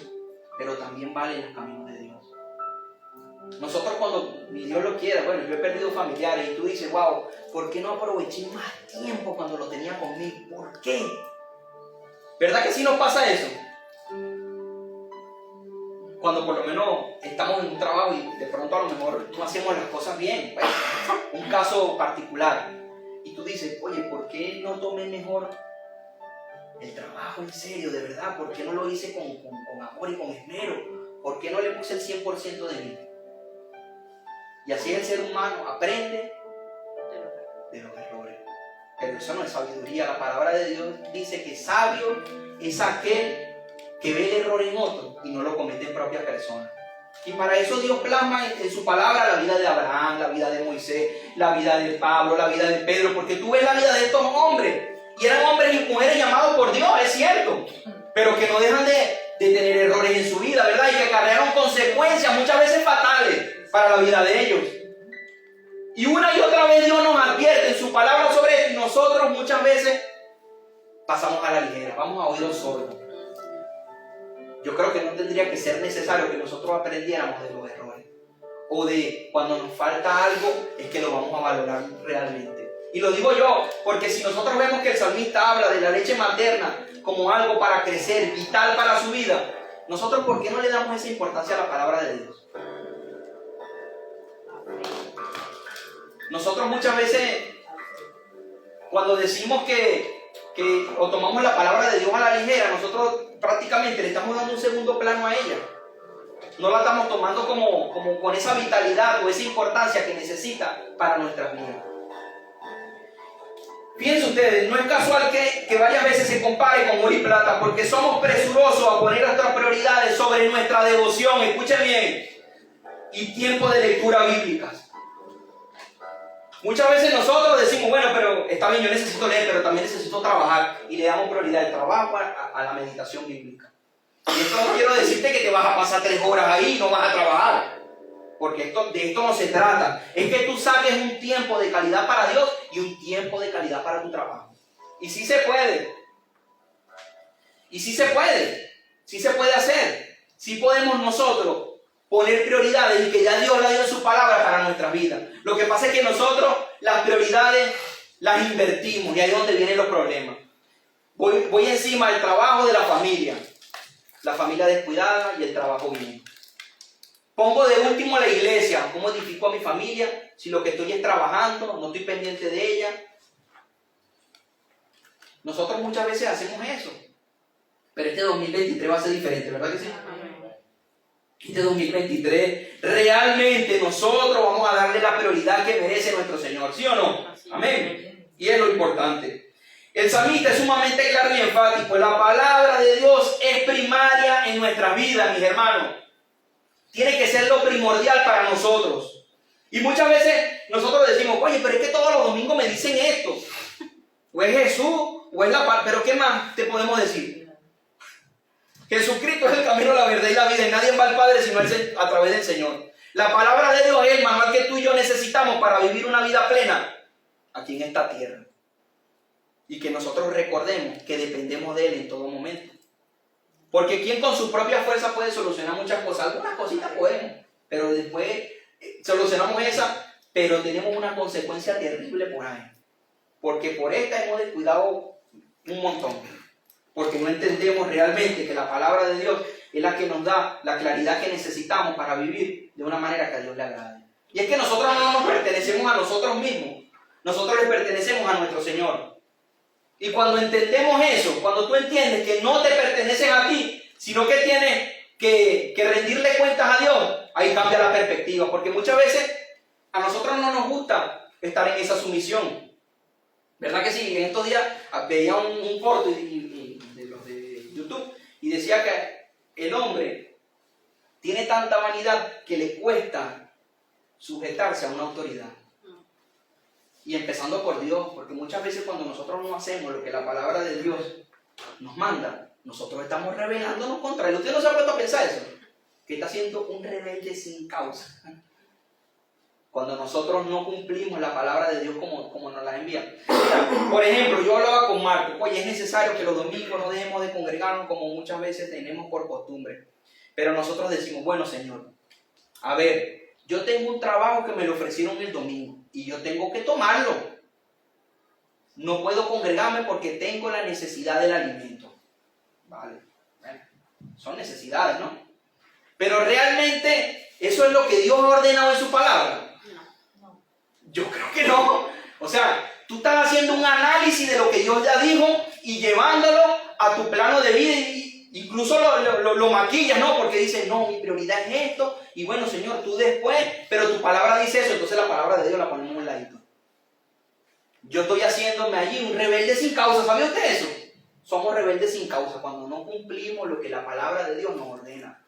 pero también vale en los caminos de Dios. Nosotros cuando ni Dios lo quiera, bueno, yo he perdido familiares y tú dices, wow, ¿por qué no aproveché más tiempo cuando lo tenía conmigo? ¿Por qué? ¿Verdad que sí nos pasa eso? Cuando por lo menos estamos en un trabajo y de pronto a lo mejor no hacemos las cosas bien. Pues, un caso particular. Y tú dices, oye, ¿por qué no tomé mejor el trabajo en serio, de verdad? ¿Por qué no lo hice con amor y con esmero? ¿Por qué no le puse el 100% de mí? Y así el ser humano aprende de los errores. Pero eso no es sabiduría. La palabra de Dios dice que sabio es aquel que ve el error en otro y no lo comete en propia persona. Y para eso Dios plasma en su palabra la vida de Abraham, la vida de Moisés, la vida de Pablo, la vida de Pedro, porque tú ves la vida de estos hombres. Y eran hombres y mujeres llamados por Dios, es cierto, pero que no dejan de tener errores en su vida, ¿verdad? Y que acarrearon consecuencias muchas veces fatales para la vida de ellos. Y una y otra vez Dios nos advierte en su palabra sobre esto y nosotros muchas veces pasamos a la ligera, vamos a oídos sordos. Yo creo que no tendría que ser necesario que nosotros aprendiéramos de los errores. O de cuando nos falta algo, es que lo vamos a valorar realmente. Y lo digo yo, porque si nosotros vemos que el salmista habla de la leche materna como algo para crecer, vital para su vida, nosotros ¿por qué no le damos esa importancia a la palabra de Dios? Nosotros muchas veces, cuando decimos o tomamos la palabra de Dios a la ligera, nosotros prácticamente le estamos dando un segundo plano a ella. No la estamos tomando como con esa vitalidad o esa importancia que necesita para nuestras vidas. Fíjense ustedes, no es casual que varias veces se compare con oro y plata, porque somos presurosos a poner nuestras prioridades sobre nuestra devoción, escuchen bien, y tiempo de lectura bíblicas. Muchas veces nosotros decimos, bueno, pero está bien, yo necesito leer, pero también necesito trabajar, y le damos prioridad al trabajo a la meditación bíblica. Y esto no quiero decirte que te vas a pasar 3 horas ahí y no vas a trabajar, porque de esto no se trata. Es que tú saques un tiempo de calidad para Dios y un tiempo de calidad para tu trabajo. Y sí se puede. Y sí se puede. Sí se puede hacer. Sí podemos nosotros poner prioridades y que ya Dios la dio en su palabra para nuestras vidas. Lo que pasa es que nosotros las prioridades las invertimos y ahí es donde vienen los problemas. Voy encima del trabajo de la familia descuidada y el trabajo bien. Pongo de último la iglesia, cómo edifico a mi familia, si lo que estoy es trabajando, no estoy pendiente de ella. Nosotros muchas veces hacemos eso, pero este 2023 va a ser diferente, ¿verdad que sí? Este 2023 realmente nosotros vamos a darle la prioridad que merece nuestro Señor, ¿sí o no? Amén. Y es lo importante. El salmista es sumamente claro y enfático. La palabra de Dios es primaria en nuestras vidas, mis hermanos. Tiene que ser lo primordial para nosotros. Y muchas veces nosotros decimos, oye, pero es que todos los domingos me dicen esto. O es Jesús, o es la palabra. Pero ¿qué más te podemos decir? Jesucristo es el camino, la verdad y la vida. Y nadie va al Padre sino a través del Señor. La palabra de Dios es el manual que tú y yo necesitamos para vivir una vida plena aquí en esta tierra. Y que nosotros recordemos que dependemos de Él en todo momento. Porque quien con su propia fuerza puede solucionar muchas cosas. Algunas cositas podemos, pero después solucionamos esa, pero tenemos una consecuencia terrible por ahí. Porque por esta hemos descuidado un montón. Porque no entendemos realmente que la palabra de Dios es la que nos da la claridad que necesitamos para vivir de una manera que a Dios le agrade. Y es que nosotros no nos pertenecemos a nosotros mismos. Nosotros le pertenecemos a nuestro Señor. Y cuando entendemos eso, cuando tú entiendes que no te pertenecen a ti, sino que tienes que rendirle cuentas a Dios, ahí cambia la perspectiva. Porque muchas veces a nosotros no nos gusta estar en esa sumisión. ¿Verdad que sí? En estos días veía un corto de los de YouTube y decía que el hombre tiene tanta vanidad que le cuesta sujetarse a una autoridad. Y empezando por Dios, porque muchas veces cuando nosotros no hacemos lo que la palabra de Dios nos manda, nosotros estamos rebelándonos contra Él. ¿Usted no se ha puesto a pensar eso? Que está siendo un rebelde sin causa. Cuando nosotros no cumplimos la palabra de Dios como nos la envía. Mira, por ejemplo, yo hablaba con Marco, oye, es necesario que los domingos no dejemos de congregarnos como muchas veces tenemos por costumbre. Pero nosotros decimos, bueno, Señor, a ver, yo tengo un trabajo que me lo ofrecieron el domingo y yo tengo que tomarlo. No puedo congregarme porque tengo la necesidad del alimento. Vale, bueno, son necesidades, ¿no? Pero realmente, ¿eso es lo que Dios ha ordenado en su palabra? No. Yo creo que no. O sea, tú estás haciendo un análisis de lo que Dios ya dijo y llevándolo a tu plano de vida y incluso lo maquillas, ¿no? Porque dices, no, mi prioridad es esto y bueno, Señor, tú después, pero tu palabra dice eso, entonces la palabra de Dios la ponemos a un ladito. Yo estoy haciéndome allí un rebelde sin causa, ¿sabía usted eso? Somos rebeldes sin causa cuando no cumplimos lo que la palabra de Dios nos ordena.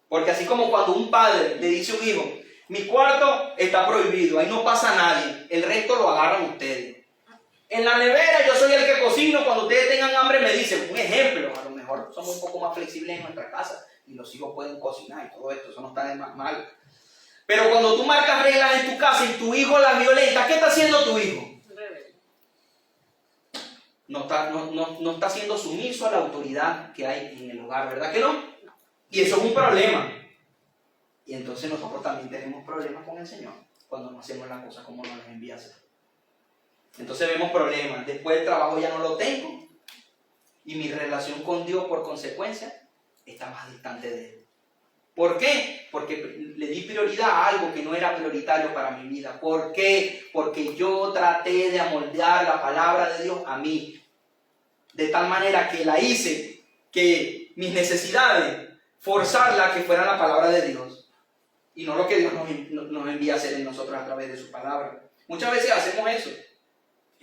Porque así como cuando un padre le dice a un hijo, mi cuarto está prohibido, ahí no pasa nadie, el resto lo agarran ustedes. En la nevera yo soy el que cocino, cuando ustedes tengan hambre me dicen, un ejemplo, a lo mejor somos un poco más flexibles en nuestra casa y los hijos pueden cocinar y todo esto, eso no está de mal. Pero cuando tú marcas reglas en tu casa y tu hijo las violenta, ¿qué está haciendo tu hijo? No está siendo sumiso a la autoridad que hay en el hogar, ¿verdad que no? Y eso es un problema. Y entonces nosotros también tenemos problemas con el Señor cuando no hacemos las cosas como nos las envía a hacer. Entonces vemos problemas. Después el trabajo ya no lo tengo y mi relación con Dios por consecuencia está más distante de Él. ¿Por qué? Porque le di prioridad a algo que no era prioritario para mi vida. ¿Por qué? Porque yo traté de amoldear la palabra de Dios a mí. De tal manera que la hice, que mis necesidades, forzarla a que fuera la palabra de Dios. Y no lo que Dios nos envía a hacer en nosotros a través de su palabra. Muchas veces hacemos eso.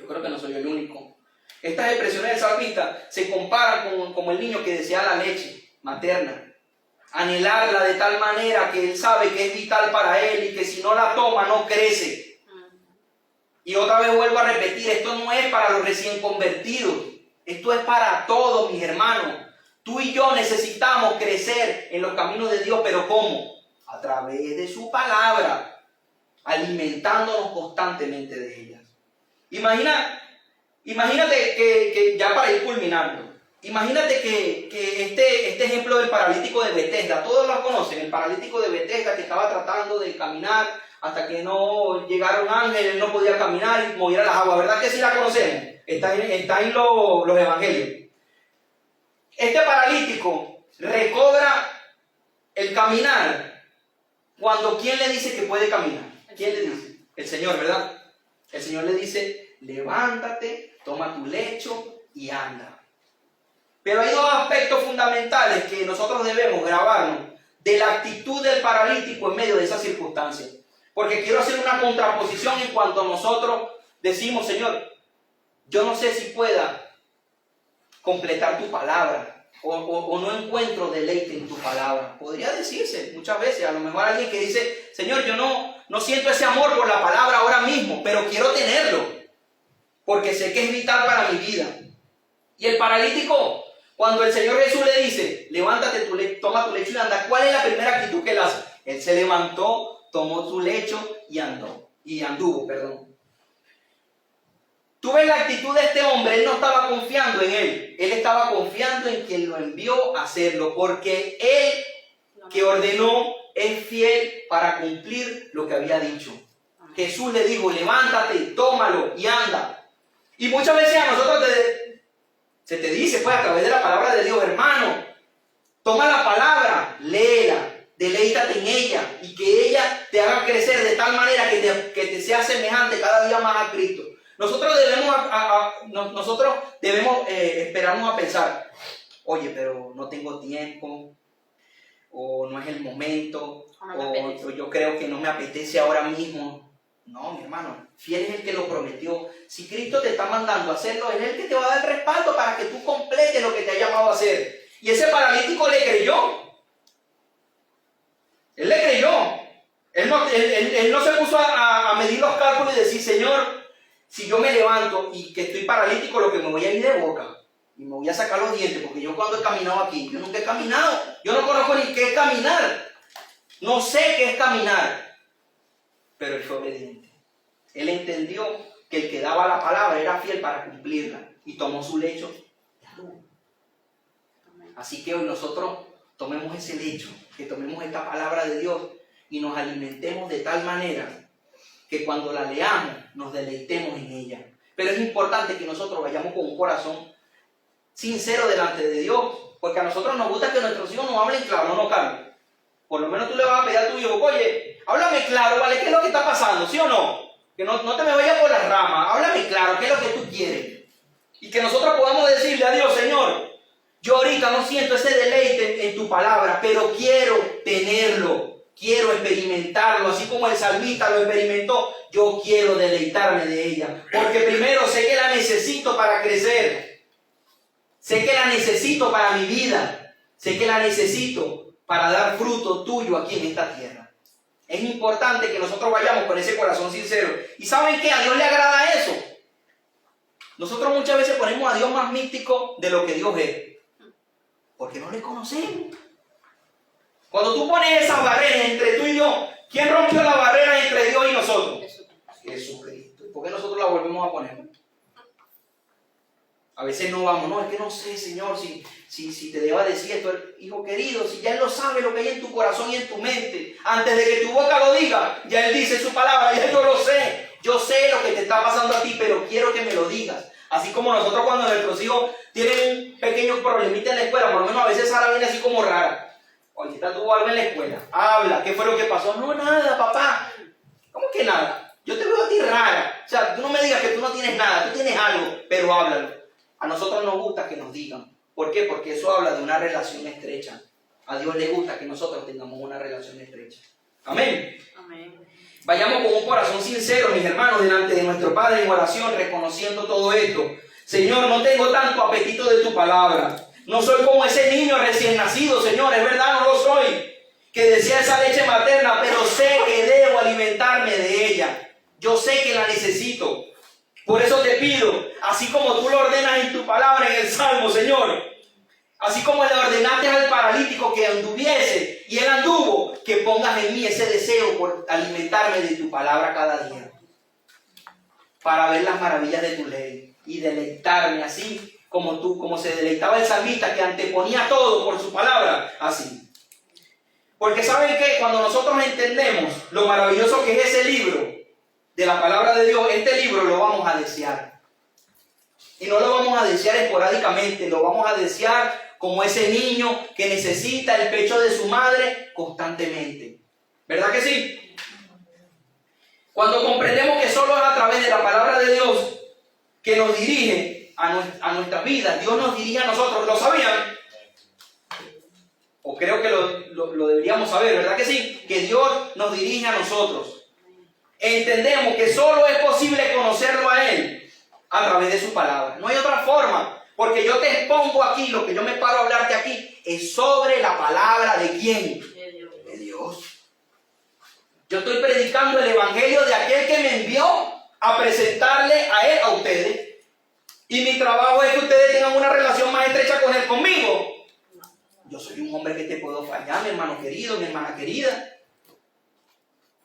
Yo creo que no soy el único. Estas expresiones del salmista se comparan con como el niño que desea la leche materna. Anhelarla de tal manera que él sabe que es vital para él y que si no la toma no crece. Y otra vez vuelvo a repetir, esto no es para los recién convertidos, esto es para todos mis hermanos. Tú y yo necesitamos crecer en los caminos de Dios, pero ¿cómo? A través de su palabra, alimentándonos constantemente de ellas. Imagínate que ya para ir culminando, imagínate que este ejemplo del paralítico de Betesda, todos lo conocen, el paralítico de Betesda que estaba tratando de caminar hasta que no llegara un ángel, él no podía caminar y moviera las aguas, ¿verdad que sí la conocemos? Está en los evangelios. Este paralítico recobra el caminar cuando ¿quién le dice que puede caminar? ¿Quién le dice? El Señor, ¿verdad? El Señor le dice, levántate, toma tu lecho y anda. Pero hay dos aspectos fundamentales que nosotros debemos grabarnos de la actitud del paralítico en medio de esas circunstancias. Porque quiero hacer una contraposición en cuanto a nosotros decimos, Señor, yo no sé si pueda completar tu palabra o no encuentro deleite en tu palabra. Podría decirse muchas veces, a lo mejor alguien que dice, Señor, yo no siento ese amor por la palabra ahora mismo, pero quiero tenerlo, porque sé que es vital para mi vida. Y el paralítico, cuando el Señor Jesús le dice, levántate, toma tu lecho y anda, ¿cuál es la primera actitud que él hace? Él se levantó, tomó su lecho y anduvo. Tú ves la actitud de este hombre, él no estaba confiando en él estaba confiando en quien lo envió a hacerlo, porque él que ordenó es fiel para cumplir lo que había dicho. Jesús le dijo, levántate, tómalo y anda. Y muchas veces a nosotros se te dice, pues a través de la palabra de Dios, hermano, toma la palabra, léela, deleítate en ella y que ella te haga crecer de tal manera que te sea semejante cada día más a Cristo. Nosotros debemos esperarnos a pensar, oye, pero no tengo tiempo, o no es el momento, o yo creo que no me apetece ahora mismo. No, mi hermano, fiel es el que lo prometió. Si Cristo te está mandando a hacerlo, Él es el que te va a dar el respaldo para que tú completes lo que te ha llamado a hacer. Y ese paralítico le creyó. Él le creyó. Él no se puso a medir los cálculos y decir, Señor, si yo me levanto y que estoy paralítico, lo que me voy a ir de boca y me voy a sacar los dientes, porque yo cuando he caminado aquí, yo nunca he caminado, yo no conozco ni qué es caminar, no sé qué es caminar, pero él fue obediente. Él entendió que el que daba la palabra era fiel para cumplirla y tomó su lecho. Así que hoy nosotros tomemos ese lecho, que tomemos esta palabra de Dios y nos alimentemos de tal manera que cuando la leamos nos deleitemos en ella. Pero es importante que nosotros vayamos con un corazón sincero delante de Dios, porque a nosotros nos gusta que nuestros hijos nos hablen claro, no cambien. Por lo menos tú le vas a pedir a tu hijo, oye, háblame claro, ¿vale? ¿Qué es lo que está pasando? ¿Sí o no? Que no te me vayas por las ramas, háblame claro, ¿qué es lo que tú quieres? Y que nosotros podamos decirle a Dios, Señor, yo ahorita no siento ese deleite en tu palabra, pero quiero tenerlo. Quiero experimentarlo, así como el salmista lo experimentó, yo quiero deleitarme de ella. Porque primero sé que la necesito para crecer. Sé que la necesito para mi vida. Sé que la necesito para dar fruto tuyo aquí en esta tierra. Es importante que nosotros vayamos con ese corazón sincero. ¿Y saben qué? A Dios le agrada eso. Nosotros muchas veces ponemos a Dios más místico de lo que Dios es. Porque no le conocemos. Cuando tú pones esas barreras entre tú y yo, ¿quién rompió la barrera entre Dios y nosotros? Jesucristo. ¿Por qué nosotros la volvemos a poner? A veces no vamos, no, es que no sé, Señor, si te deba decir esto, hijo querido, si ya Él lo sabe lo que hay en tu corazón y en tu mente. Antes de que tu boca lo diga, ya Él dice su palabra, ya yo lo sé. Yo sé lo que te está pasando a ti, pero quiero que me lo digas. Así como nosotros cuando nuestros hijos tienen un pequeño problemita en la escuela, por lo menos a veces Sara viene así como rara. Oye, tuvo algo en la escuela. Habla, ¿qué fue lo que pasó? No, nada, papá. ¿Cómo que nada? Yo te veo a ti rara. O sea, tú no me digas que tú no tienes nada, tú tienes algo, pero háblalo. A nosotros nos gusta que nos digan. ¿Por qué? Porque eso habla de una relación estrecha. A Dios le gusta que nosotros tengamos una relación estrecha. Amén. Amén. Vayamos con un corazón sincero, mis hermanos, delante de nuestro Padre en oración, reconociendo todo esto. Señor, no tengo tanto apetito de tu palabra. No soy como ese niño recién nacido, Señor, es verdad, no lo soy, que desea esa leche materna, pero sé que debo alimentarme de ella. Yo sé que la necesito. Por eso te pido, así como tú lo ordenas en tu palabra en el Salmo, Señor, así como le ordenaste al paralítico que anduviese y él anduvo, que pongas en mí ese deseo por alimentarme de tu palabra cada día, para ver las maravillas de tu ley y deleitarme así como se deleitaba el salmista que anteponía todo por su palabra, así. Porque ¿saben qué? Cuando nosotros entendemos lo maravilloso que es ese libro de la palabra de Dios, este libro lo vamos a desear. Y no lo vamos a desear esporádicamente, lo vamos a desear como ese niño que necesita el pecho de su madre constantemente. ¿Verdad que sí? Cuando comprendemos que solo es a través de la palabra de Dios que nos dirige a nuestras vidas, Dios nos dirige a nosotros, ¿lo sabían? O creo que lo deberíamos saber, ¿verdad que sí? Que Dios nos dirige a nosotros. Entendemos que solo es posible conocerlo a Él a través de su palabra. No hay otra forma, porque yo te expongo aquí, lo que yo me paro a hablarte aquí, es sobre la palabra de ¿quién? De Dios. Yo estoy predicando el evangelio de aquel que me envió a presentarle a Él, a ustedes. Y mi trabajo es que ustedes tengan una relación más estrecha con Él, conmigo. Yo soy un hombre que te puedo fallar, mi hermano querido, mi hermana querida.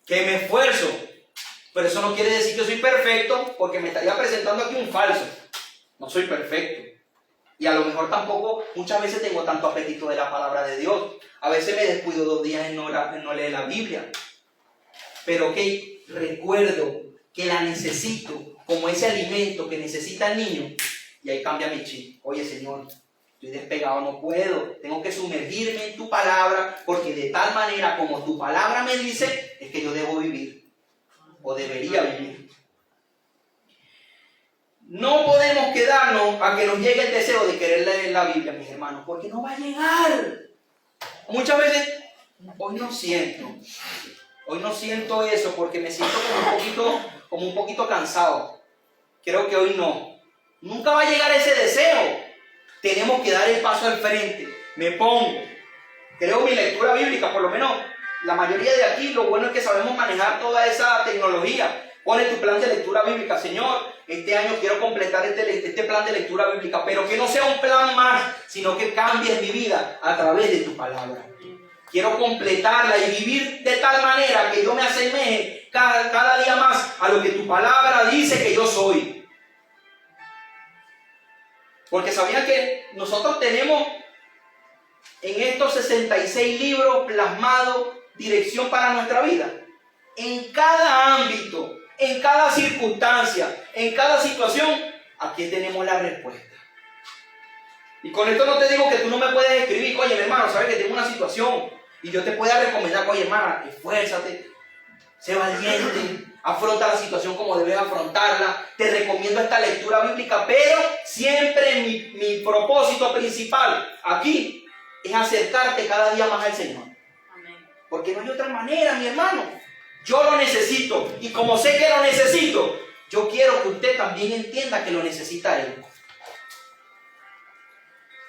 Que me esfuerzo. Pero eso no quiere decir que yo soy perfecto, porque me estaría presentando aquí un falso. No soy perfecto. Y a lo mejor tampoco muchas veces tengo tanto apetito de la palabra de Dios. A veces me descuido 2 días en no leer la Biblia. Pero que recuerdo que la necesito como ese alimento que necesita el niño. Y ahí cambia mi chip. Oye, Señor, estoy despegado, no puedo. Tengo que sumergirme en tu palabra, porque de tal manera como tu palabra me dice, es que yo debo vivir. O debería vivir. No podemos quedarnos a que nos llegue el deseo de querer leer la Biblia, mis hermanos, porque no va a llegar. Muchas veces, hoy no siento eso, porque me siento como un poquito cansado. Creo que hoy no. Nunca va a llegar ese deseo. Tenemos que dar el paso al frente. Me pongo. Creo mi lectura bíblica, por lo menos la mayoría de aquí, lo bueno es que sabemos manejar toda esa tecnología. Pone tu plan de lectura bíblica. Señor, este año quiero completar este plan de lectura bíblica, pero que no sea un plan más, sino que cambies mi vida a través de tu palabra. Quiero completarla y vivir de tal manera que yo me asemeje cada día más a lo que tu palabra dice que yo soy. Porque sabían que nosotros tenemos en estos 66 libros plasmados dirección para nuestra vida. En cada ámbito, en cada circunstancia, en cada situación, aquí tenemos la respuesta. Y con esto no te digo que tú no me puedes escribir, oye, mi hermano, sabes que tengo una situación y yo te pueda recomendar, oye, hermana, esfuérzate, sé valiente, afronta la situación como debes afrontarla, te recomiendo esta lectura bíblica, pero siempre mi propósito principal aquí es acercarte cada día más al Señor. Amén. Porque no hay otra manera, mi hermano. Yo lo necesito, y como sé que lo necesito, yo quiero que usted también entienda que lo necesita Él.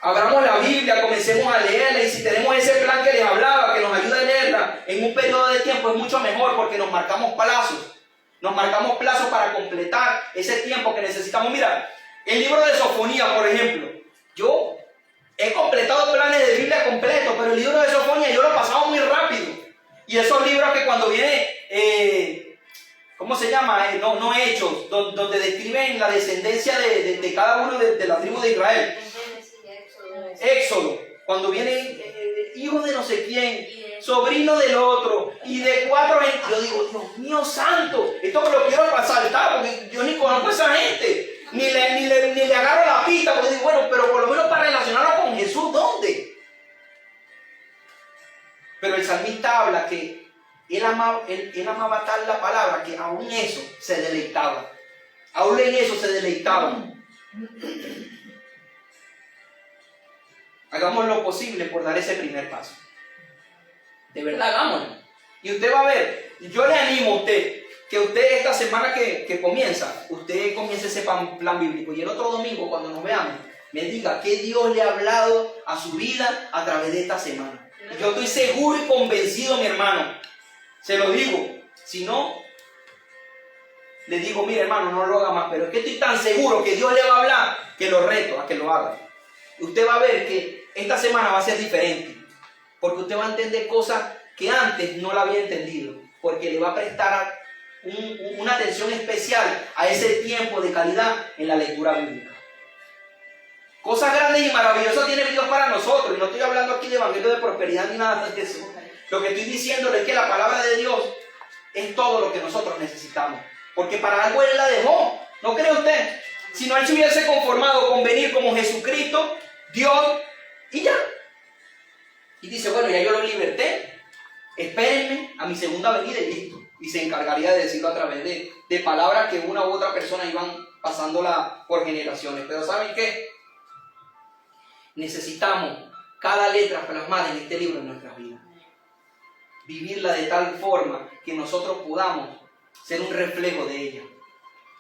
Abramos la Biblia, comencemos a leerla, y si tenemos ese plan que les hablaba, que nos ayuda a leerla en un periodo de tiempo, es mucho mejor, porque nos marcamos plazos. Nos marcamos plazos para completar ese tiempo que necesitamos. Mira, el libro de Sofonía, por ejemplo, yo he completado planes de Biblia completos, pero el libro de Sofonía yo lo he pasado muy rápido. Y esos libros que cuando viene, ¿cómo se llama? No Hechos, donde describen la descendencia de cada uno de la tribu de Israel. Éxodo, cuando viene hijo de no sé quién, sobrino del otro, y de 4 gente. Yo digo, Dios mío santo, esto me lo quiero saltar, porque yo ni conozco a esa gente, ni le agarro la pista, porque digo, bueno, pero por lo menos para relacionarlo con Jesús, ¿dónde? Pero el salmista habla que él amaba tal la palabra que aún eso se deleitaba. Aún en eso se deleitaba. Hagamos lo posible por dar ese primer paso. De verdad, hagámoslo. Y usted va a ver, yo le animo a usted, que usted esta semana que comienza, usted comience ese plan bíblico. Y el otro domingo, cuando nos veamos, me diga qué Dios le ha hablado a su vida a través de esta semana. Y yo estoy seguro y convencido, mi hermano, se lo digo. Si no, le digo, mire hermano, no lo haga más. Pero es que estoy tan seguro que Dios le va a hablar que lo reto a que lo haga. Usted va a ver que esta semana va a ser diferente. Porque usted va a entender cosas que antes no la había entendido. Porque le va a prestar una atención especial a ese tiempo de calidad en la lectura bíblica. Cosas grandes y maravillosas tiene Dios para nosotros. Y no estoy hablando aquí de evangelio de prosperidad ni nada de eso. Lo que estoy diciendo es que la palabra de Dios es todo lo que nosotros necesitamos. Porque para algo Él la dejó. ¿No cree usted? Si no, Él se hubiese conformado con venir como Jesucristo, Dios, y ya. Y dice, bueno, ya yo lo liberté. Espérenme a mi segunda venida y listo. Y se encargaría de decirlo a través de palabras que una u otra persona iban pasándola por generaciones. Pero ¿saben qué? Necesitamos cada letra plasmada en este libro en nuestras vidas. Vivirla de tal forma que nosotros podamos ser un reflejo de ella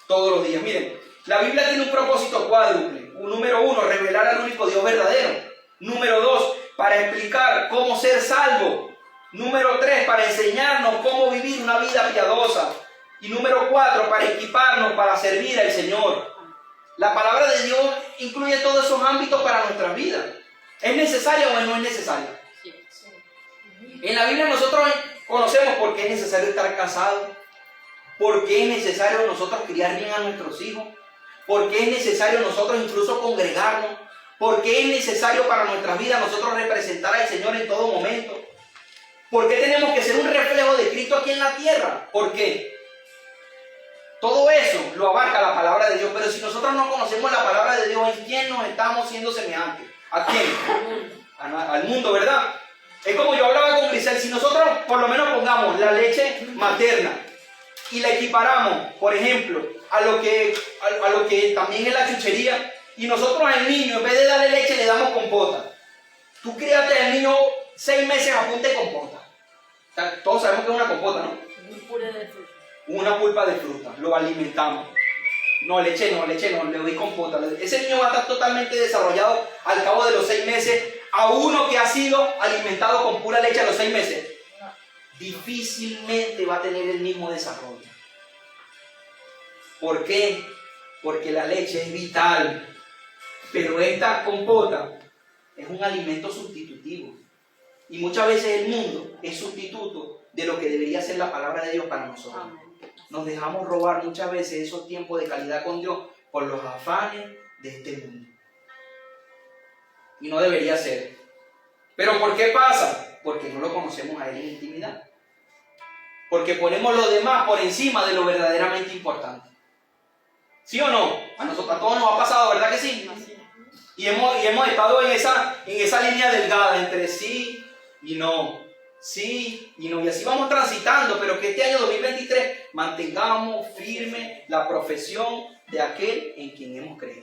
todos los días. Miren, la Biblia tiene un propósito cuádruple. Número 1, revelar al único Dios verdadero. Número 2, para explicar cómo ser salvo. Número 3, para enseñarnos cómo vivir una vida piadosa. Y número 4, para equiparnos para servir al Señor. La palabra de Dios incluye todos esos ámbitos para nuestras vidas. ¿Es necesaria o no es necesaria? En la Biblia nosotros conocemos por qué es necesario estar casados, por qué es necesario nosotros criar bien a nuestros hijos, por qué es necesario nosotros incluso congregarnos, por qué es necesario para nuestras vidas nosotros representar al Señor en todo momento, por qué tenemos que ser un reflejo de Cristo aquí en la tierra. ¿Por qué? Todo eso lo abarca la palabra de Dios, pero si nosotros no conocemos la palabra de Dios, ¿en quién nos estamos siendo semejantes? ¿A quién? Al mundo, ¿verdad? Es como yo hablaba con Grisel, si nosotros por lo menos pongamos la leche materna y la equiparamos, por ejemplo, a lo que también es la chuchería, y nosotros al niño, en vez de darle leche, le damos compota. Tú críate al niño 6 meses a punta de compota. O sea, todos sabemos que es una compota, ¿no? Una pulpa de fruta, lo alimentamos. No, leche no, le doy compota. Ese niño va a estar totalmente desarrollado al cabo de los 6 meses, a uno que ha sido alimentado con pura leche a los 6 meses. Difícilmente va a tener el mismo desarrollo. ¿Por qué? Porque la leche es vital, pero esta compota es un alimento sustitutivo. Y muchas veces el mundo es sustituto de lo que debería ser la palabra de Dios para nosotros. Nos dejamos robar muchas veces esos tiempos de calidad con Dios por los afanes de este mundo. Y no debería ser. ¿Pero por qué pasa? Porque no lo conocemos a Él en intimidad. Porque ponemos lo demás por encima de lo verdaderamente importante. ¿Sí o no? A todos nos ha pasado, ¿verdad que sí? Y hemos estado en esa línea delgada entre sí y no. Sí y no. Y así vamos transitando, pero que este año 2023 mantengamos firme la profesión de aquel en quien hemos creído.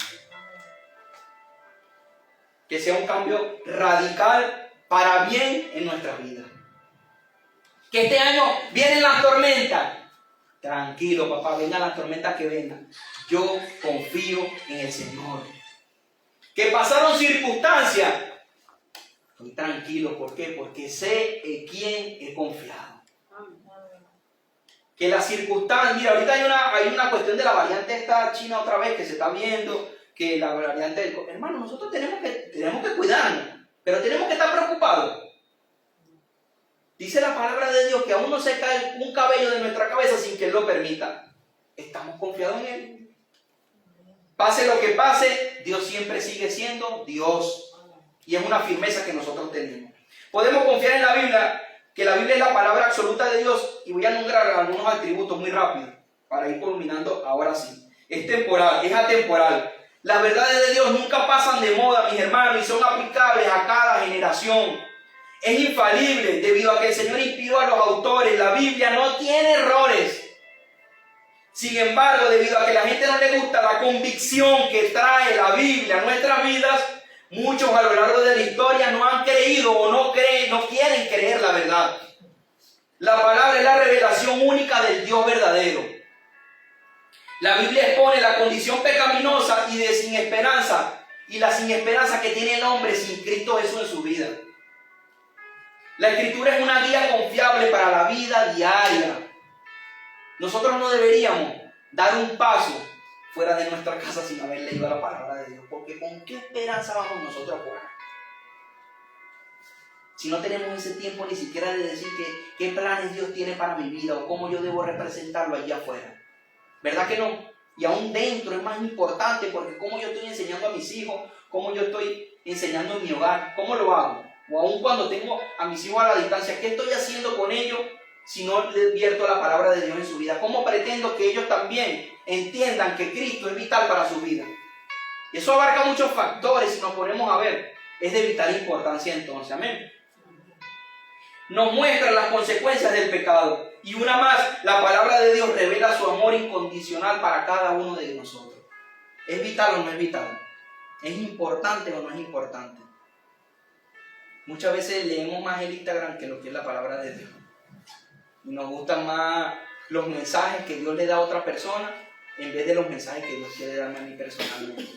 Que sea un cambio radical para bien en nuestras vidas. Que este año vienen las tormentas. Tranquilo, papá, vengan las tormentas que vengan. Yo confío en el Señor. Que pasaron circunstancias. Estoy tranquilo, ¿por qué? Porque sé en quién he confiado. Que las circunstancias, mira, ahorita hay una cuestión de la variante esta china otra vez que se está viendo, que la variante del... Hermano, nosotros tenemos que cuidarnos, pero tenemos que estar preocupados. Dice la palabra de Dios que aún no se cae un cabello de nuestra cabeza sin que Él lo permita. Estamos confiados en Él. Pase lo que pase, Dios siempre sigue siendo Dios. Y es una firmeza que nosotros tenemos. Podemos confiar en la Biblia, que la Biblia es la palabra absoluta de Dios. Y voy a nombrar algunos atributos muy rápido, para ir culminando ahora sí. Es temporal, es atemporal. Las verdades de Dios nunca pasan de moda, mis hermanos, y son aplicables a cada generación. Es infalible, debido a que el Señor inspiró a los autores. La Biblia no tiene errores. Sin embargo, debido a que a la gente no le gusta la convicción que trae la Biblia a nuestras vidas, muchos a lo largo de la historia no han creído o no quieren creer la verdad. La palabra es la revelación única del Dios verdadero. La Biblia expone la condición pecaminosa y de sin esperanza, y la sin esperanza que tiene el hombre sin Cristo Jesús en su vida. La Escritura es una guía confiable para la vida diaria. Nosotros no deberíamos dar un paso fuera de nuestra casa sin haber leído la palabra de Dios, porque ¿con qué esperanza vamos nosotros a jugar? Si no tenemos ese tiempo ni siquiera de decir qué planes Dios tiene para mi vida o cómo yo debo representarlo allá afuera. ¿Verdad que no? Y aún dentro es más importante, porque cómo yo estoy enseñando a mis hijos, cómo yo estoy enseñando en mi hogar, cómo lo hago. O aún cuando tengo a mis hijos a la distancia, ¿qué estoy haciendo con ellos si no les vierto la palabra de Dios en su vida? ¿Cómo pretendo que ellos también entiendan que Cristo es vital para su vida? Eso abarca muchos factores, si nos ponemos a ver. Es de vital importancia entonces, amén. Nos muestra las consecuencias del pecado. Y una más, la palabra de Dios revela su amor incondicional para cada uno de nosotros. ¿Es vital o no es vital? ¿Es importante o no es importante? Muchas veces leemos más el Instagram que lo que es la palabra de Dios. Y nos gustan más los mensajes que Dios le da a otra persona en vez de los mensajes que Dios quiere darme a mí personalmente.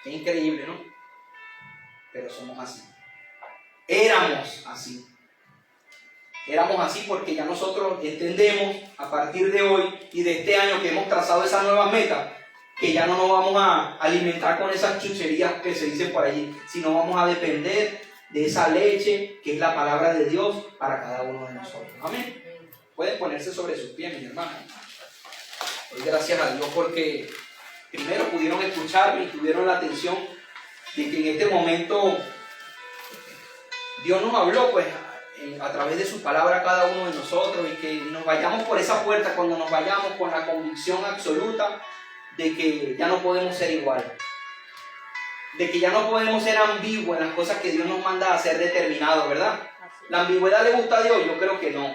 Es increíble, ¿no? Pero somos así. Éramos así. Éramos así porque ya nosotros entendemos a partir de hoy y de este año que hemos trazado esa nueva meta, que ya no nos vamos a alimentar con esas chucherías que se dicen por allí, sino vamos a depender de esa leche que es la palabra de Dios para cada uno de nosotros. Amén. Pueden ponerse sobre sus pies, mis hermanos. Doy gracias a Dios porque primero pudieron escucharme y tuvieron la atención de que en este momento Dios nos habló pues a través de su palabra a cada uno de nosotros, y que nos vayamos por esa puerta cuando nos vayamos con la convicción absoluta de que ya no podemos ser igual, de que ya no podemos ser ambiguos en las cosas que Dios nos manda a ser determinados, ¿verdad? ¿La ambigüedad le gusta a Dios? Yo creo que no.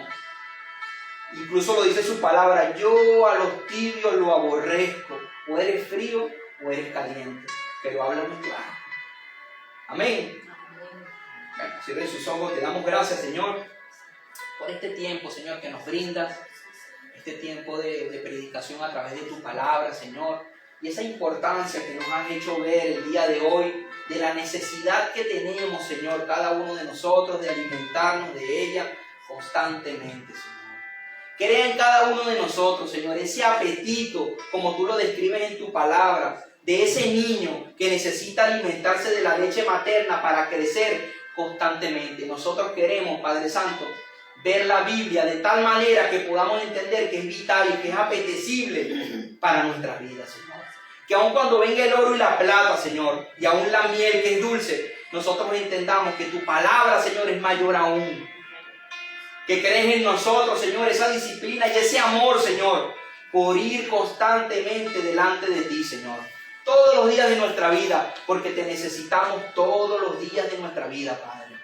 Incluso lo dice su palabra: yo a los tibios lo aborrezco, o eres frío o eres caliente, pero habla muy claro. Amén. Bueno, cierren sus ojos. Te damos gracias, Señor, por este tiempo, Señor, que nos brindas, este tiempo de predicación a través de tu palabra, Señor, y esa importancia que nos has hecho ver el día de hoy, de la necesidad que tenemos, Señor, cada uno de nosotros, de alimentarnos de ella constantemente, Señor. Crea en cada uno de nosotros, Señor, ese apetito, como tú lo describes en tu palabra, de ese niño que necesita alimentarse de la leche materna para crecer constantemente. Nosotros queremos, Padre Santo, ver la Biblia de tal manera que podamos entender que es vital y que es apetecible para nuestras vidas, Señor. Que aun cuando venga el oro y la plata, Señor, y aún la miel que es dulce, nosotros entendamos que tu palabra, Señor, es mayor aún. Que crees en nosotros, Señor, esa disciplina y ese amor, Señor, por ir constantemente delante de ti, Señor. Todos los días de nuestra vida, porque te necesitamos todos los días de nuestra vida, Padre.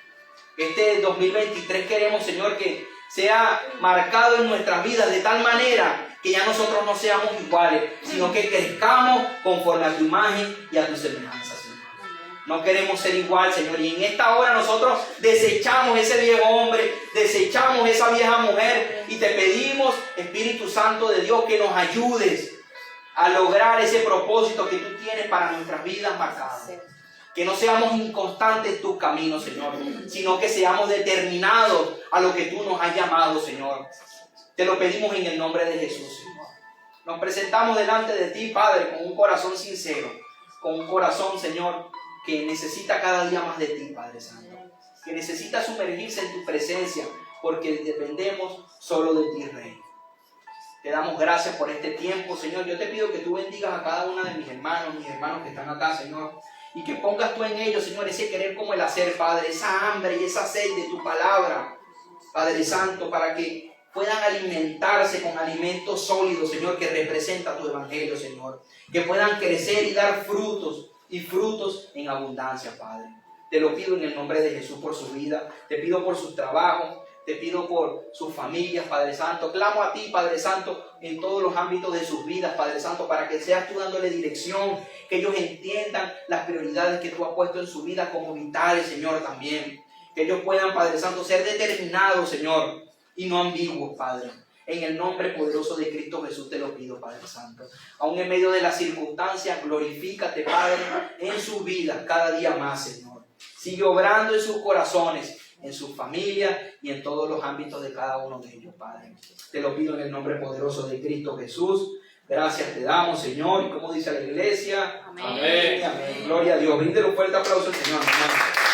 Este 2023 queremos, Señor, que sea marcado en nuestras vidas de tal manera que ya nosotros no seamos iguales, sino que crezcamos conforme a tu imagen y a tu semejanza, Señor. No queremos ser igual, Señor, y en esta hora nosotros desechamos ese viejo hombre, desechamos esa vieja mujer y te pedimos, Espíritu Santo de Dios, que nos ayudes a lograr ese propósito que tú tienes para nuestras vidas marcadas. Que no seamos inconstantes en tus caminos, Señor, sino que seamos determinados a lo que tú nos has llamado, Señor. Te lo pedimos en el nombre de Jesús, Señor. Nos presentamos delante de ti, Padre, con un corazón sincero, con un corazón, Señor, que necesita cada día más de ti, Padre Santo. Que necesita sumergirse en tu presencia, porque dependemos solo de ti, Rey. Te damos gracias por este tiempo, Señor. Yo te pido que tú bendigas a cada una de mis hermanos que están acá, Señor. Y que pongas tú en ellos, Señor, ese querer como el hacer, Padre. Esa hambre y esa sed de tu palabra, Padre Santo, para que puedan alimentarse con alimentos sólidos, Señor, que representa tu evangelio, Señor. Que puedan crecer y dar frutos, y frutos en abundancia, Padre. Te lo pido en el nombre de Jesús por su vida. Te pido por sus trabajos. Te pido por sus familias, Padre Santo. Clamo a ti, Padre Santo, en todos los ámbitos de sus vidas, Padre Santo, para que seas tú dándole dirección, que ellos entiendan las prioridades que tú has puesto en su vida como vitales, Señor, también. Que ellos puedan, Padre Santo, ser determinados, Señor, y no ambiguos, Padre. En el nombre poderoso de Cristo Jesús te lo pido, Padre Santo. Aún en medio de las circunstancias, glorifícate, Padre, en sus vidas cada día más, Señor. Sigue obrando en sus corazones, en sus familias y en todos los ámbitos de cada uno de ellos, Padre. Te lo pido en el nombre poderoso de Cristo Jesús. Gracias te damos, Señor. Y como dice la iglesia, amén. Amén. Gloria a Dios. Brinde un fuerte aplauso al Señor, hermano.